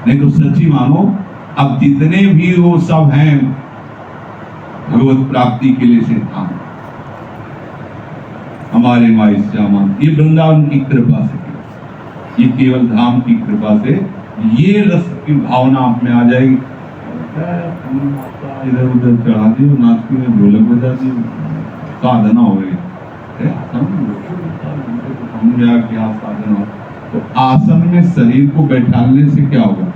नहीं तो सच्ची मानो, अब जितने भी वो सब हैं भगवत प्राप्ति के लिए सिद्धांत, हमारे माई श्यामा, ये वृंदावन की कृपा से, ये केवल धाम की कृपा से ये रस की भावना आप में आ जाएगी। इधर उधर चढ़ा दी, नाचती में ढोलक बजा दी, साधना हो गई। क्या साधना हो? तो आसन में शरीर को बैठाने से क्या होगा?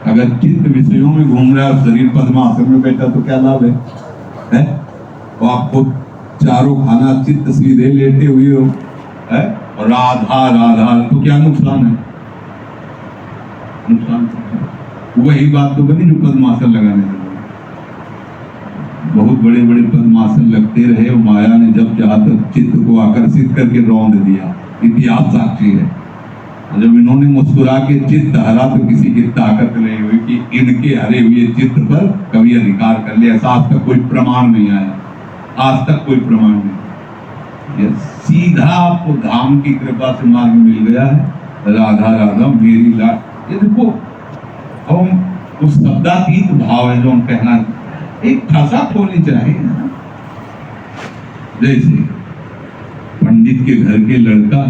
अगर चित्त विषयों में घूम रहा है, शरीर पद्मासन में बैठा तो क्या लाभ है? तो आपको चारों खाना चित्त सीधे लेटे हुए हो है? और राधा राधा तो क्या नुकसान है? नुकसान वही बात तो बनी जो पद्मासन लगाने लगे। बहुत बड़े बड़े पद्मासन लगते रहे, माया ने जब चाहा तब चित्त को आकर्षित करके रौंद दिया। इतिहास साक्षी है। जब इन्होंने मुस्कुरा के चित्त हरा तो किसी की ताकत नहीं हुई कि इनके हरे हुए चित्त पर कभी अधिकार कर लिया। ऐसा आज तक कोई प्रमाण नहीं आया, आज तक कोई प्रमाण नहीं। सीधा आपको धाम की कृपा से मार्ग मिल गया है। राधा राधा मेरी लाड, ये देखो हम उस शब्दातीत भाव है जो हम कहना, एक ठसक होनी चाहिए। जैसे पंडित के घर के लड़का,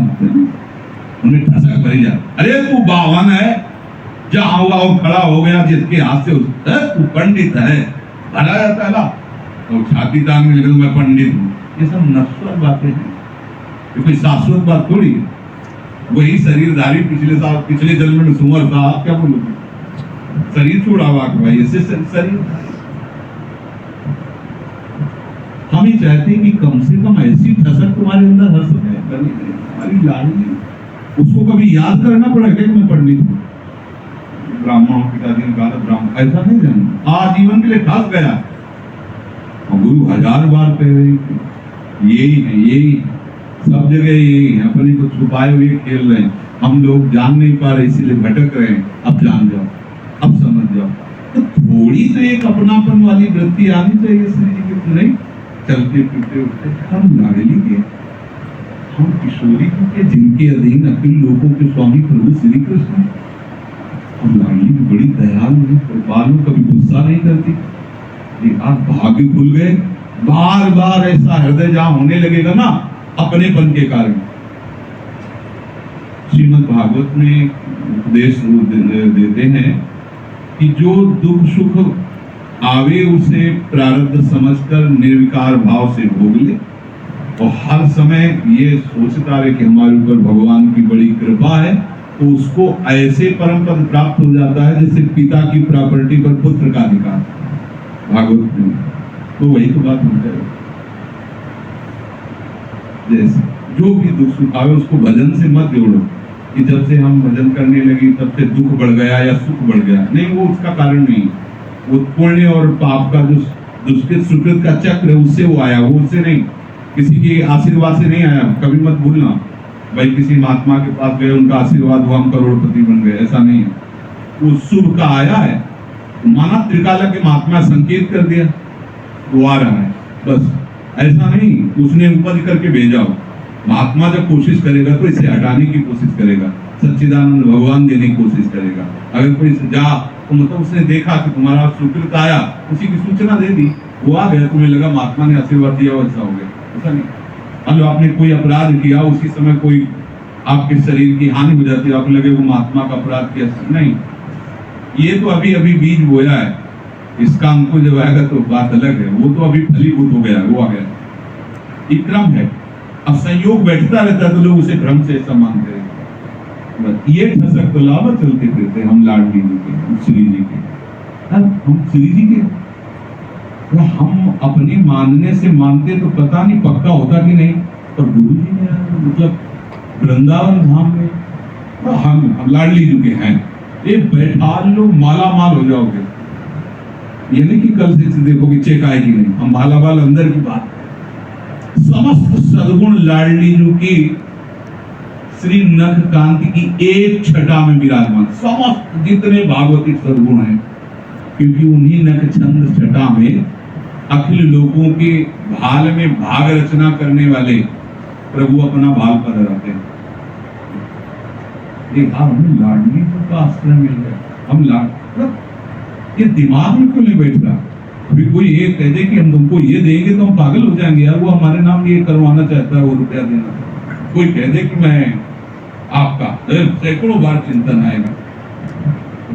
उन्हें ठसक भरी जा, अरे तू बावन है, जहां हुआ वो खड़ा हो गया, जिसके हाथ से तू पंडित है भरा जाता है ना, तो छाती तान में लिखा मैं पंडित हूँ। ये सब नश्वर बातें हैं, ये कोई शाश्वत बात थोड़ी है। वही शरीरधारी पिछले साल पिछले जन्म में सुअर था, आप क्या बोलोगे? शरीर छोड़ा हुआ भाई, ऐसे शरीर। हम ही चाहते हैं कि कम से कम ऐसी ठसक तुम्हारे अंदर हर समय बनी रहे, हमारी लाडली। उसको कभी याद करना पड़ेगा कि मैं पंडित हूँ, ब्राह्मण पिताजी ने कहा ब्राह्मण, ऐसा नहीं जानना। आजीवन के लिए ठस गया। और गुरु 1000 बार कह रहे हैं यही है, यही सब जगह यही है, अपने को छुपाए हुए खेल रहे हैं। हम लोग जान नहीं पा रहे इसीलिए भटक रहे हैं। अब जान जाओ, अब समझ जाओ। तो थोड़ी तो एक अपनापन वाली वृत्ति आनी चाहिए श्री जी की। नहीं चलते फिरते उठते हम लाडली के, हम किशोरी के, जिनके अधीन अखिल लोगों के स्वामी प्रभु श्री कृष्ण। हम लाडली की बड़ी दयालु है, कृपालु, कभी गुस्सा नहीं करती। आज भाग्य खुल गए, बार बार ऐसा हृदय जहां होने लगेगा ना अपनेपन के कारण। श्रीमद् भागवत में उपदेश देते हैं कि जो दुख सुख आवे उसे प्रारब्ध समझकर निर्विकार भाव से भोग ले, और हर समय ये सोचता रहे कि हमारे ऊपर भगवान की बड़ी कृपा है, तो उसको ऐसे परम पद प्राप्त हो जाता है जैसे पिता की प्रॉपर्टी पर पुत्र का अधिकार। भागवत में तो वही तो बात होता है। जैसे जो भी दुख सुख आवे उसको भजन से मत जोड़ो कि जब से हम भजन करने लगे तब से दुख बढ़ गया या सुख बढ़ गया। नहीं, वो उसका कारण नहीं। वो पुण्य और पाप का जो दुष्कृत सुकृत का चक्र है उससे वो आया, वो उससे नहीं, किसी के आशीर्वाद से नहीं आया। कभी मत भूलना भाई किसी महात्मा के पास गए, उनका आशीर्वाद हुआ, हम करोड़पति बन गए, ऐसा नहीं है। वो शुभ का आया है, माना त्रिकाला के महात्मा संकेत कर दिया, वो आ रहा है, बस। ऐसा नहीं उसने ऊपर करके भेजा हो। महात्मा जब कोशिश करेगा तो इसे हटाने की कोशिश करेगा, सच्चिदानंद भगवान देने की कोशिश करेगा। अगर कोई जा तो मतलब उसने देखा कि तुम्हारा सुकृत आया, उसी की सूचना दे दी, वो आ गया, तुम्हें लगा महात्मा ने आशीर्वाद दिया, वैसा हो गया, ऐसा नहीं। अब आपने कोई अपराध किया, उसी समय कोई आपके शरीर की हानि हो जाती है, आपको लगे वो महात्मा का अपराध किया, नहीं। ये तो अभी अभी बीज बोया है, इसका अंकुर जब आएगा तो बात अलग है। वो तो अभी फलीभूत हो गया, वो आ गया, एक क्रम है। अब संयोग बैठता रहता है तो लोग उसे भ्रम से ऐसा मानते हैं। ये ठसक तो लावा चलते फिरते हम लाडली जी के, श्री जी के, हम श्री जी के। तो हम अपने मानने से मानते तो पता नहीं पक्का होता कि नहीं, पर गुरु जी ने मतलब वृंदावन धाम में तो हम लाडली जी के हैं, ये बैठा लो माला माल हो जाओगे। ये नहीं कि कल से देखोगे चेक आएगी, नहीं, हम माला माल अंदर की बात। समस्त सद्गुण लाडली जी की श्री नख कांति की एक छटा में विराजमान, समस्त जितने भागवती सद्गुण हैं, क्योंकि उन्हीं नख छंद छटा में अखिल लोगों के भाल में भाग रचना करने वाले प्रभु अपना भाल पद रहते हैं। हमें लाडली का आश्रय मिल गया, हम लाड, ये दिमाग में क्यों नहीं बैठ रहा? अभी कोई ये कह दे कि हम तुमको ये देंगे तो हम पागल हो जाएंगे यार, वो हमारे नाम ये करवाना चाहता है, वो रुपया देना। कोई कह दे कि मैं आपका, सैकड़ों बार चिंतन आएगा।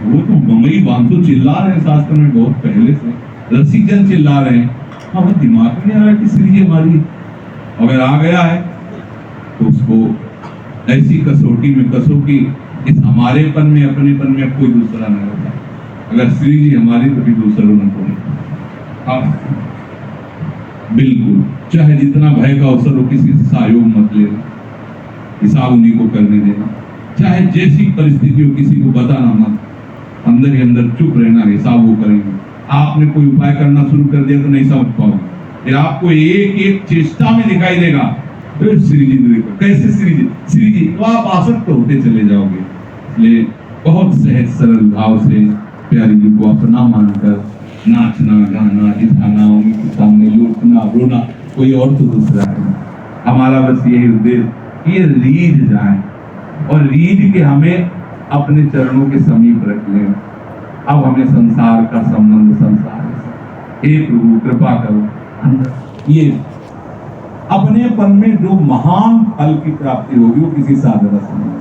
वो तो ममई बांसो चिल्ला रहे हैं शास्त्र में बहुत पहले से, रसिक जन चिल्ला रहे हैं, हमें दिमाग में आ रहा है कि श्री जी हमारी अगर आ गया है तो उसको ऐसी कसौटी में कसो कि इस हमारेपन में अपनेपन में कोई दूसरा न होता। अगर श्री जी हमारी तो भी दूसरों न कोई। बिल्कुल, चाहे जितना भय का अवसर हो किसी से सहयोग मत लेना, हिसाब उन्हीं को करने देना। चाहे जैसी परिस्थिति हो किसी को बताना मत, अंदर ही अंदर चुप रहना, हिसाब वो करेंगे। आपने कोई उपाय करना शुरू कर दिया तो नहीं समझ पाओगे, फिर आपको एक एक चेष्टा में दिखाई देगा फिर श्री जी देखो कैसे श्री जी तो आप आसक्त होते चले जाओगे। इसलिए बहुत सहज सरल भाव से प्यारी जी को अपना मानकर नाचना गाना जिताना, उनके सामने लूटना रोना, कोई और तो दूसरा है। हमारा बस यही उद्देश्य ये रीझ जाए और रीझ के हमें अपने चरणों के समीप रख लें। अब हमें संसार का संबंध संसार से, हे प्रभु कृपा करो अंदर ये अपनेपन में जो महान फल की प्राप्ति होगी वो किसी साधना से नहीं।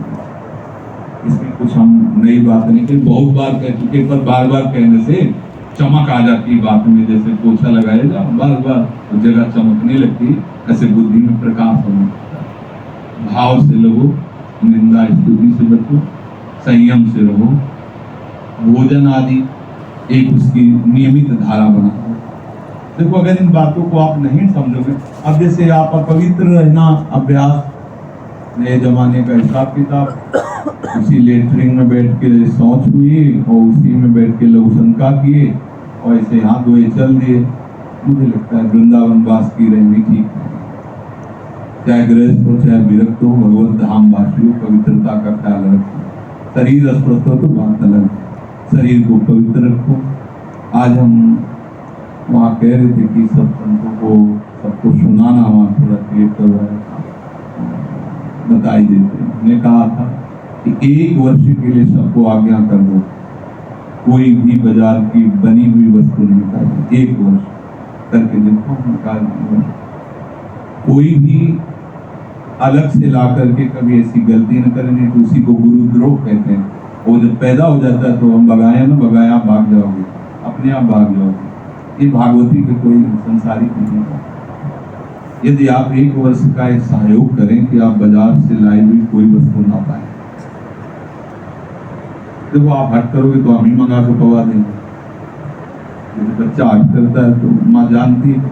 इसमें कुछ हम नई बात नहीं कि बहुत बार कह चुके, पर बार बार कहने से चमक आ जाती बात में, जैसे पोछा लगाया जाए बार बार जगह चमकने लगती, ऐसे बुद्धि में प्रकाश होने लगता। भाव से लोगों निंदा स्तुति से बचो, संयम से रहो, भोजन आदि एक उसकी नियमित धारा बनाओ। देखो अगर इन बातों को आप नहीं समझोगे, अब जैसे आप अपवित्र रहना अभ्यास, नए जमाने का हिसाब किताब, उसी लेटरिन में बैठ के शौच हुई और उसी में बैठ के लघुशंका किए और ऐसे हाथ धोए चल दिए। मुझे लगता है वृंदावन वास की रहनी ठीक है, चाहे गृहस्थ हो चाहे विरक्त हो, भगवत धाम वासी हो, पवित्रता का ख्याल रखो। शरीर अस्वस्थ हो तो बात अलग, शरीर को पवित्र रखो। आज हम वहाँ कह रहे थे कि सब संतों को सबको सुनाना वहाँ थोड़ा क्लिप करवाया, बताई देते। हमने कहा था कि 1 वर्ष के लिए सबको आज्ञा कर दो, कोई भी बाजार की बनी हुई वस्तु नहीं खाएगी। 1 वर्ष करके देखो, कोई भी अलग से ला करके कभी ऐसी गलती न करेंगे तो उसी को गुरुद्रोह कहते हैं। वो जब पैदा हो जाता है तो हम बगाया ना बगाया, आप भाग जाओगे, अपने आप भाग जाओगे। ये भागवती के कोई संसारिक नहीं है। यदि आप 1 वर्ष का एक सहयोग करें कि आप बाजार से लाई हुई कोई वस्तु ना पाए, देखो आप हट करोगे तो हम ही मंगा के पवा देंगे। यदि बच्चा हट करता है तो माँ जानती है,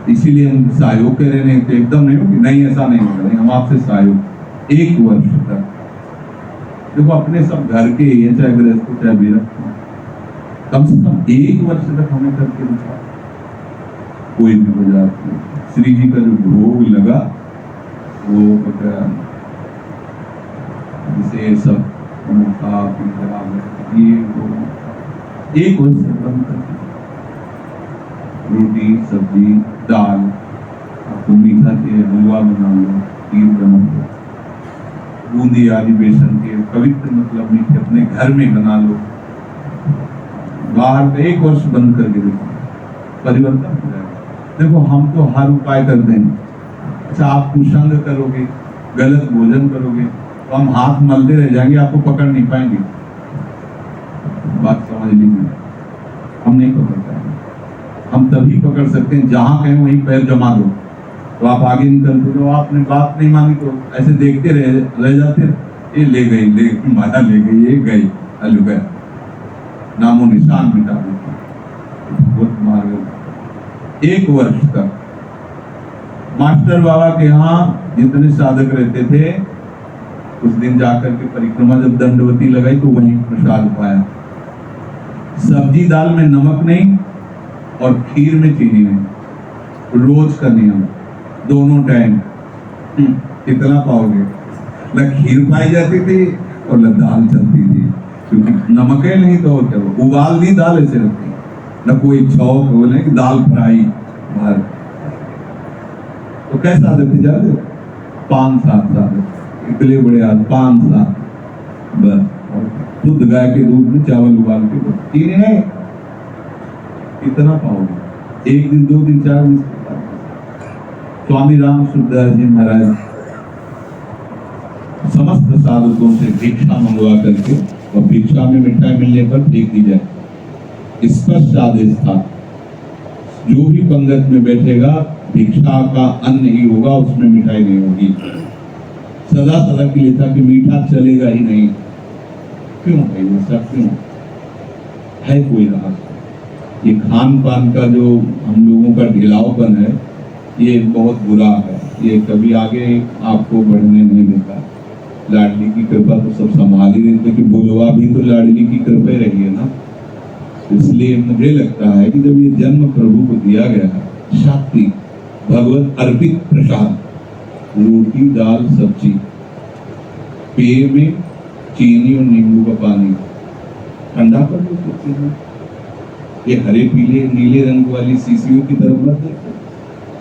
इसीलिए हम सहयोग कर रहे हैं। तो एकदम नहीं होगी, नहीं ऐसा नहीं होगा, हम आपसे सहयोग 1 वर्ष तक। देखो अपने सब घर के ये चाहे गृहस्थ चाहे विरक्त, कम से कम 1 वर्ष तक हमें करके दिखा। कोई भी बाजार, श्री जी का जो भोग लगा वो जिसे सब ये 1 वर्ष तक बंद कर, रोटी सब्जी दाल, आपको मीठा चाहिए हलवा बना लो, खीर बना लो, बूंदी आदि बेसन के पवित्र मतलब मीठे अपने घर में बना लो। बाहर का 1 वर्ष बंद करके देखो, परिवर्तन हो जाएगा। देखो हम तो हर उपाय करते हैं। अच्छा आप कुसंग करोगे, गलत भोजन करोगे तो हम हाथ मलते रह जाएंगे, आपको पकड़ नहीं पाएंगे। बात समझ लीजिए, हम नहीं पकड़ पाएंगे। हम तभी पकड़ सकते हैं जहां कहें वहीं पैर जमा दो, तो आप आगे निकलते हो। आपने बात नहीं मानी तो ऐसे देखते रह जाते, ये ले गई माता ले गई, ये गई अलू गया, नामो निशान मिटा देती। बहुत मार्ग 1 वर्ष तक मास्टर बाबा के यहाँ जितने साधक रहते थे, उस दिन जाकर के परिक्रमा जब दंडवती लगाई तो वहीं प्रसाद पाया। सब्जी दाल में नमक नहीं और खीर में चीनी नहीं, रोज का नियम, दोनों टाइम। कितना पाओगे? न खीर पाई जाती थी और न दाल चलती थी, क्योंकि नमक ही नहीं तो क्या उबाल दी दाल ऐसे रखती, न कोई छौक बोले कि दाल फ्राई बाहर। तो कैसा देते जाते 5-7 साल, इतने बड़े आज 5 साल बस। शुद्ध गाय के दूध में चावल उबाल के, चीनी नहीं। कितना पाओगे? 1 दिन 2 दिन 4 दिन। स्वामी राम सुखदास जी महाराज समस्त साधकों से भिक्षा मंगवा करके, और भिक्षा में मिठाई मिलने पर फेंक दी जाए। स्पष्ट आदेश था, जो भी पंगत में बैठेगा भिक्षा का अन्न ही होगा, उसमें मिठाई नहीं होगी। सदा सदा के लिए था कि मीठा चलेगा ही नहीं। क्यों है ये सब? क्यों है? कोई राज? ये खान पान का जो हम लोगों का ढिलावपन है, ये बहुत बुरा है। ये कभी आगे आपको बढ़ने नहीं देता। लाडली की कृपा तो सब संभाल ही देते, कि बुलवा भी तो लाडली की कृपा रही है ना। इसलिए मुझे लगता है कि जब ये जन्म प्रभु को दिया गया है, शक्ति भगवत अर्पित प्रसाद, रोटी दाल सब्जी, पेय में चीनी और नींबू का पानी, ठंडा कर दो सकते हैं। ये हरे पीले नीले रंग वाली शीशियों की तरफ मत देखो,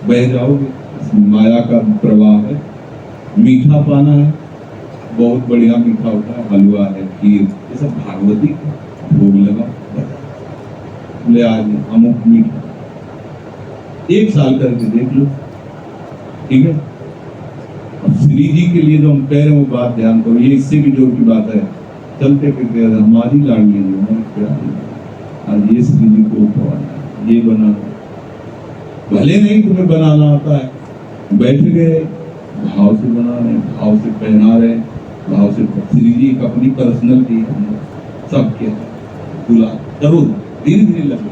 बह जाओगे। माया का प्रवाह है। मीठा पाना है, बहुत बढ़िया मीठा होता है, हलवा है, खीर, ये सब भागवती भोग लगा। ले आज अमुक मीठा 1 साल करके देख लो, ठीक है। और श्री जी के लिए जो हम कह रहे हैं वो बात ध्यान करो, ये इससे भी जोर की बात है। चलते फिरते हमारी लाडली जो है, आज ये श्री जी को उठवाना, ये बनाना, भले नहीं तुम्हें बनाना आता है, बैठ गए भाव से बना रहे हैं, भाव से पहना रहे हैं, भाव से श्री जी एक अपनी पर्सनल की सब के दूल्हा करो धीरे धीरे लगे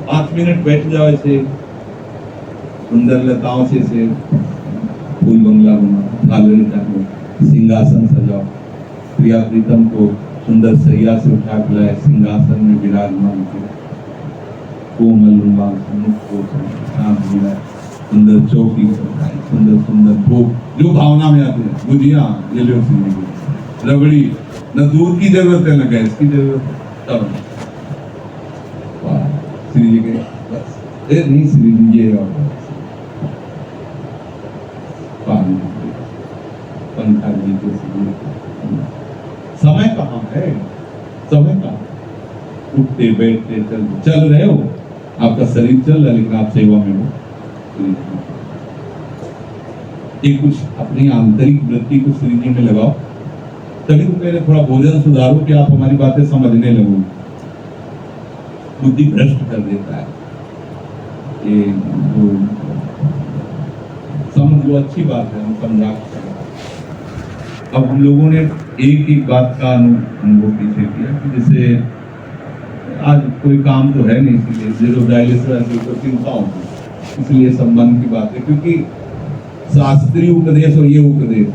5 मिनट बैठ जाओ ऐसे सुंदर लताओं से फूल बंगला बना झालरी टांगो सिंहासन सजाओ प्रिया प्रीतम को सुंदर सैया से उठा के लाए सिंहासन में विराजमान किया कोमल शांत मिला सुंदर चौकी सुंदर सुंदर भोग जो भावना में आते हैं गुजिया ये लो रबड़ी न दूध की जरूरत है न गैस की जरूरत है तब श्री जी के बस नहीं श्री जी ये पानी पंखा जी के समय कहाँ है समय कहाँ उठते बैठते चल रहे हो आपका शरीर चल रहा है लेकिन आप सेवा में हो एक कुछ अपनी आंतरिक वृत्ति को श्री जी में लगाओ तभी तो पहले थोड़ा भोजन सुधारो कि आप हमारी बातें समझने लगो बुद्धि भ्रष्ट कर देता है ये समझ लो अच्छी बात है हम समझा अब हम लोगों ने एक एक बात का अनुभव पीछे किया कि जैसे आज कोई काम तो है नहीं इसलिए जीरो डायलिसिस को चिंता होती इसलिए संबंध की बात है क्योंकि शास्त्रीय उपदेश और ये उपदेश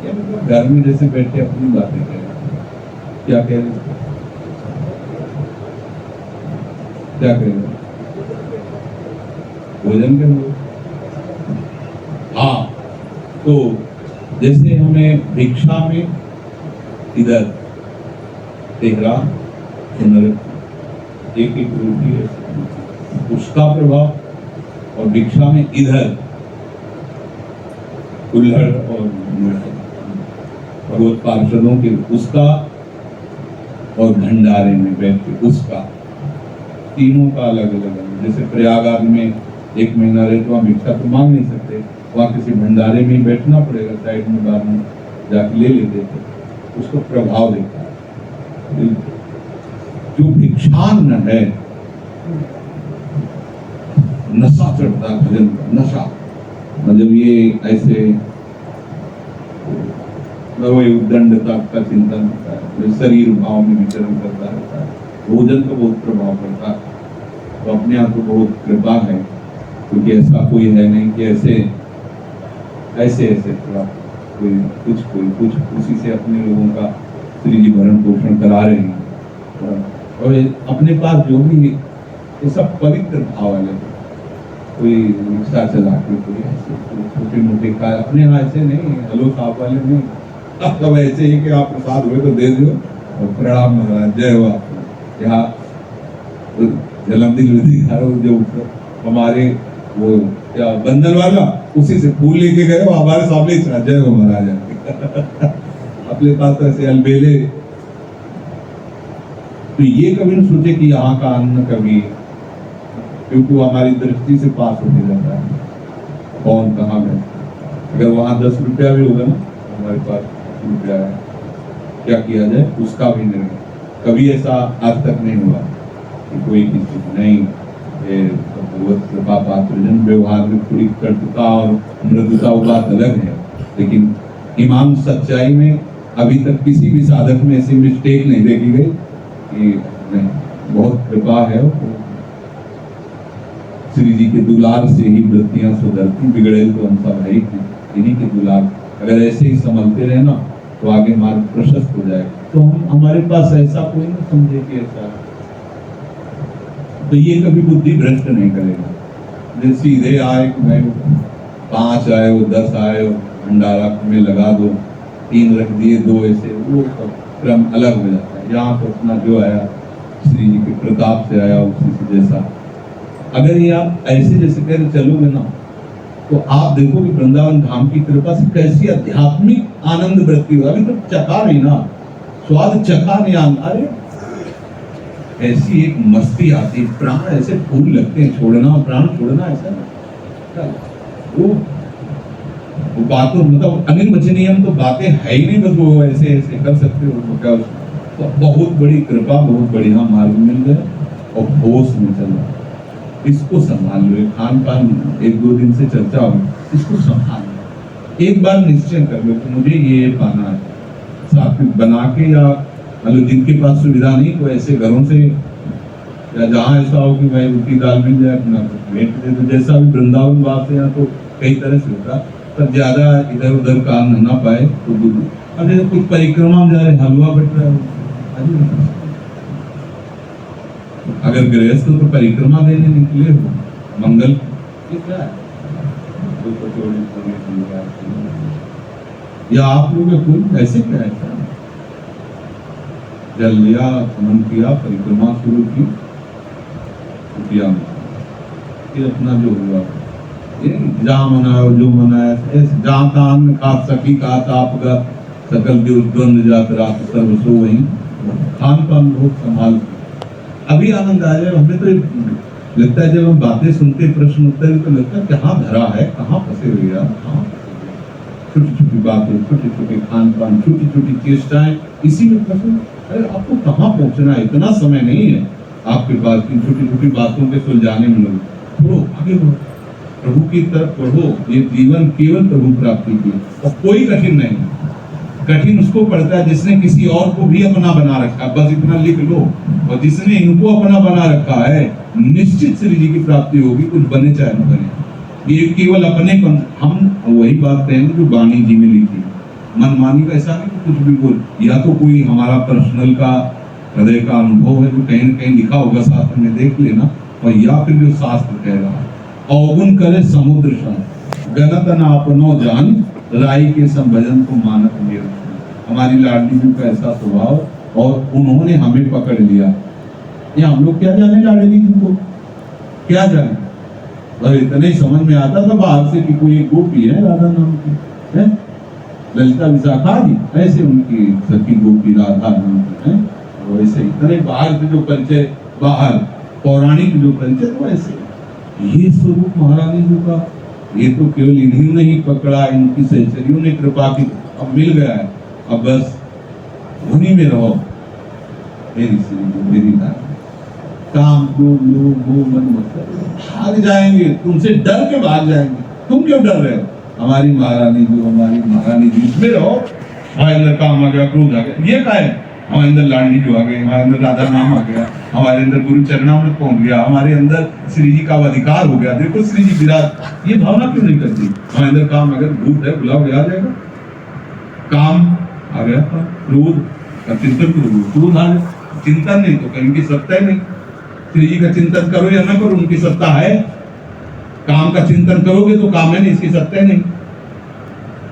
क्या मतलब घर में जैसे बैठे अपनी बातें कह रहे क्या कह रहे क्या कह रहे भोजन के हाँ तो जैसे हमें भिक्षा में इधर तेहरा एक एक रोटी है उसका प्रभाव और भिक्षा में इधर कुल्हड़ और भगवत पार्षदों के उसका और भंडारे में बैठ के उसका तीनों का अलग अलग है जैसे प्रयागराज में 1 महीना रहे तो वहाँ भिक्षा तो मांग नहीं सकते वहाँ किसी भंडारे में बैठना पड़ेगा साइड में बाद में जाके ले लेते थे उसको प्रभाव देता है जो भिक्षान्न है नशा चढ़ता है भजन का नशा मतलब ये ऐसे वही उद्दंडता का चिंतन होता है शरीर भाव में विचरण करता रहता है भोजन का बहुत प्रभाव पड़ता है तो अपने आप को बहुत कृपा है क्योंकि ऐसा कोई है नहीं कि ऐसे थोड़ा कोई कुछ उसी से अपने लोगों का श्री जी भरण पोषण करा रहे हैं और अपने पास जो भी ये सब पवित्र भाव वाले कोई रिक्शा चला के कोई ऐसे छोटे मोटे का अपने यहाँ ऐसे नहीं हलो साहब वाले नहीं अब ऐसे ही कि आप प्रसाद हुए तो दे दो और प्रणाम महाराज जय हो आप यहाँ जलमदिन जो हमारे वो क्या बंधन वाला उसी से फूल लेके गए वो हमारे सामने चला जय हो महाराज अपने पास तो ऐसे अलबेले तो ये कभी न सोचे कि यहाँ का अन्न कभी क्योंकि वो हमारी दृष्टि से पास होते जाता है कौन कहाँ गए अगर वहां 10 रुपया भी होगा ना हमारे पास 10 रुपया है क्या किया जाए उसका भी निर्णय कभी ऐसा आज तक नहीं हुआ कि कोई किसी नहीं पात्रजन व्यवहार में थोड़ी कटुता और मृदुता वो बात अलग है लेकिन ईमान सच्चाई में अभी तक किसी भी साधक में ऐसी मिस्टेक नहीं देखी गई कि नहीं बहुत कृपा है श्री जी के दुलार से ही वृत्तियां सुधरती बिगड़े तो हम सब है इन्हीं के दुलार अगर ऐसे ही संभलते रहे ना तो आगे मार्ग प्रशस्त हो जाएगा तो हम हमारे पास ऐसा कोई नहीं समझे कि ऐसा तो ये कभी बुद्धि भ्रष्ट नहीं करेगा जो सीधे आए कि भाई 5 आए वो 10 आए भंडारा में लगा दो 3 रख दिए 2 ऐसे वो क्रम अलग हो जाता है यहाँ तो अपना जो आया श्री जी के प्रताप से आया उसी से जैसा अगर ये आप ऐसे जैसे कह रहे चलोगे ना तो आप देखोगे वृंदावन धाम की कृपा से कैसी आध्यात्मिक आनंद वृत्ति हो अभी तो चखा नहीं ना स्वाद चखा नहीं अरे ऐसी एक मस्ती आती है प्राण ऐसे फूल लगते हैं छोड़ना प्राण छोड़ना ऐसा वो बातों मतलब अनिर्वचनीय तो बातें है ही नहीं बस वो ऐसे ऐसे कर सकते हो क्या तो बहुत बड़ी कृपा बहुत बढ़िया मार्ग मिल गया और होश में चल रहा इसको संभाल लो खान पान 1-2 दिन से चर्चा होगी इसको संभाल लो एक बार निश्चय कर लो कि मुझे ये पाना है, सात्विक बना के, या मतलब जिनके पास सुविधा नहीं, कोई ऐसे घरों से, या जहाँ ऐसा हो कि भाई रोटी दाल मिल जाए, अपना भेंट दे दो, जैसा भी वृंदावन वास है तो कई तरह से होता, पर ज्यादा इधर उधर काम न पाए तो दूर। अब जैसे कुछ परिक्रमा में जा रहे, हलवा बट रहा है, अगर गृहस्थ तो परिक्रमा देने निकले हो मंगल, ये क्या है? या आप लोग कोई ऐसे क्या है? जल लिया, स्मरण किया, परिक्रमा शुरू की, किया, फिर अपना जो हुआ जहाँ मनाया जो मनाया, जहाँ तान में खा सकी का तापगा सकल के द्वंद जात रात सर्वसो वही खान पान बहुत संभाल। अभी आनंद आ जाए हमें, तो लगता है जब हम बातें सुनते, प्रश्न उत्तर, तो लगता है कहाँ धरा है, कहाँ फंसे हुए यार, कहाँ छोटी छोटी बातें, छोटे छोटे खान पान, छोटी छोटी चेष्टाएं, इसी में फंसे। अरे आपको कहाँ पहुंचना है, इतना समय नहीं है आपके पास कि छोटी छोटी बातों के सुलझाने में लोग, बढ़ो आगे बढ़ो, प्रभु की तरफ बढ़ो। ये जीवन केवल प्रभु प्राप्ति की, और कोई कठिन नहीं। कठिन उसको पड़ता है जिसने किसी और को भी अपना बना रखा, बस इतना लिख लो। और जिसने इनको अपना बना रखा है, निश्चित श्री जी की प्राप्ति होगी, कुछ बने चाहे न बने। ये केवल अपने हम वही बात कहेंगे जो वाणी जी में लिखी, मनमानी का ऐसा नहीं कि कुछ भी बोल, या तो कोई हमारा पर्सनल का हृदय का अनुभव है जो कहीं न कहीं लिखा होगा शास्त्र में, देख लेना, और या फिर जो शास्त्र कह रहा है, अवगुण करे समुद्र सन गणत न अपनो जान, राई के संभजन को मानत मेरे। हमारी लाडली जी का ऐसा स्वभाव, और उन्होंने हमें पकड़ लिया। ये हम लोग क्या जाने लाडली जी को, क्या जाने, और इतने समझ में आता था बाहर से कि कोई गोपी है राधा नाम की, है ललिता विशाखा जी, ऐसे उनकी सखी गोपी राधा नाम की है। वैसे इतने बाहर से जो परिचय, बाहर पौराणिक जो परिचय, तो ऐसे ये स्वरूप महारानी जी का, ये तो केवल इन्हीं ने ही पकड़ा, इनकी सहचरियों ने कृपा की, अब मिल गया है, अब बस उन्हीं में रहो। मेरी श्री मेरी नारी, काम क्रोध लोभ मोह मन मत्सर भाग जाएंगे, तुमसे डर के भाग जाएंगे। तुम क्यों डर रहे हो? हमारी महारानी जी, हमारी महारानी जी, इसमें रहो। हमारे अंदर काम आ गया, क्रोध आ गया, ये क्या है? हमारे अंदर लाडली जो आ गई, हमारे अंदर राधा नाम आ गया, हमारे अंदर गुरु चरणामृत पहुंच गया, हमारे अंदर श्री जी का अधिकार हो गया, देखो श्री जी विराट, ये भावना क्यों नहीं करती? हमारे अंदर काम, अगर भूत है बुलाओ, आ जाएगा। काम आ गया, क्रोध का चिंतन करो, क्रोध आ गया, चिंतन नहीं तो कहीं की सत्ता ही नहीं। श्री जी का चिंतन करो या ना करो, उनकी सत्ता है। काम का चिंतन करोगे तो काम है नहीं, इसकी सत्ता है नहीं।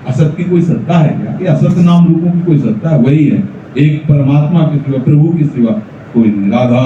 असत की कोई सत्ता है क्या? ये असत नाम रूपों की कोई सत्ता है? वही है, एक परमात्मा के सिवा, प्रभु के सिवा कोई नहीं। राधा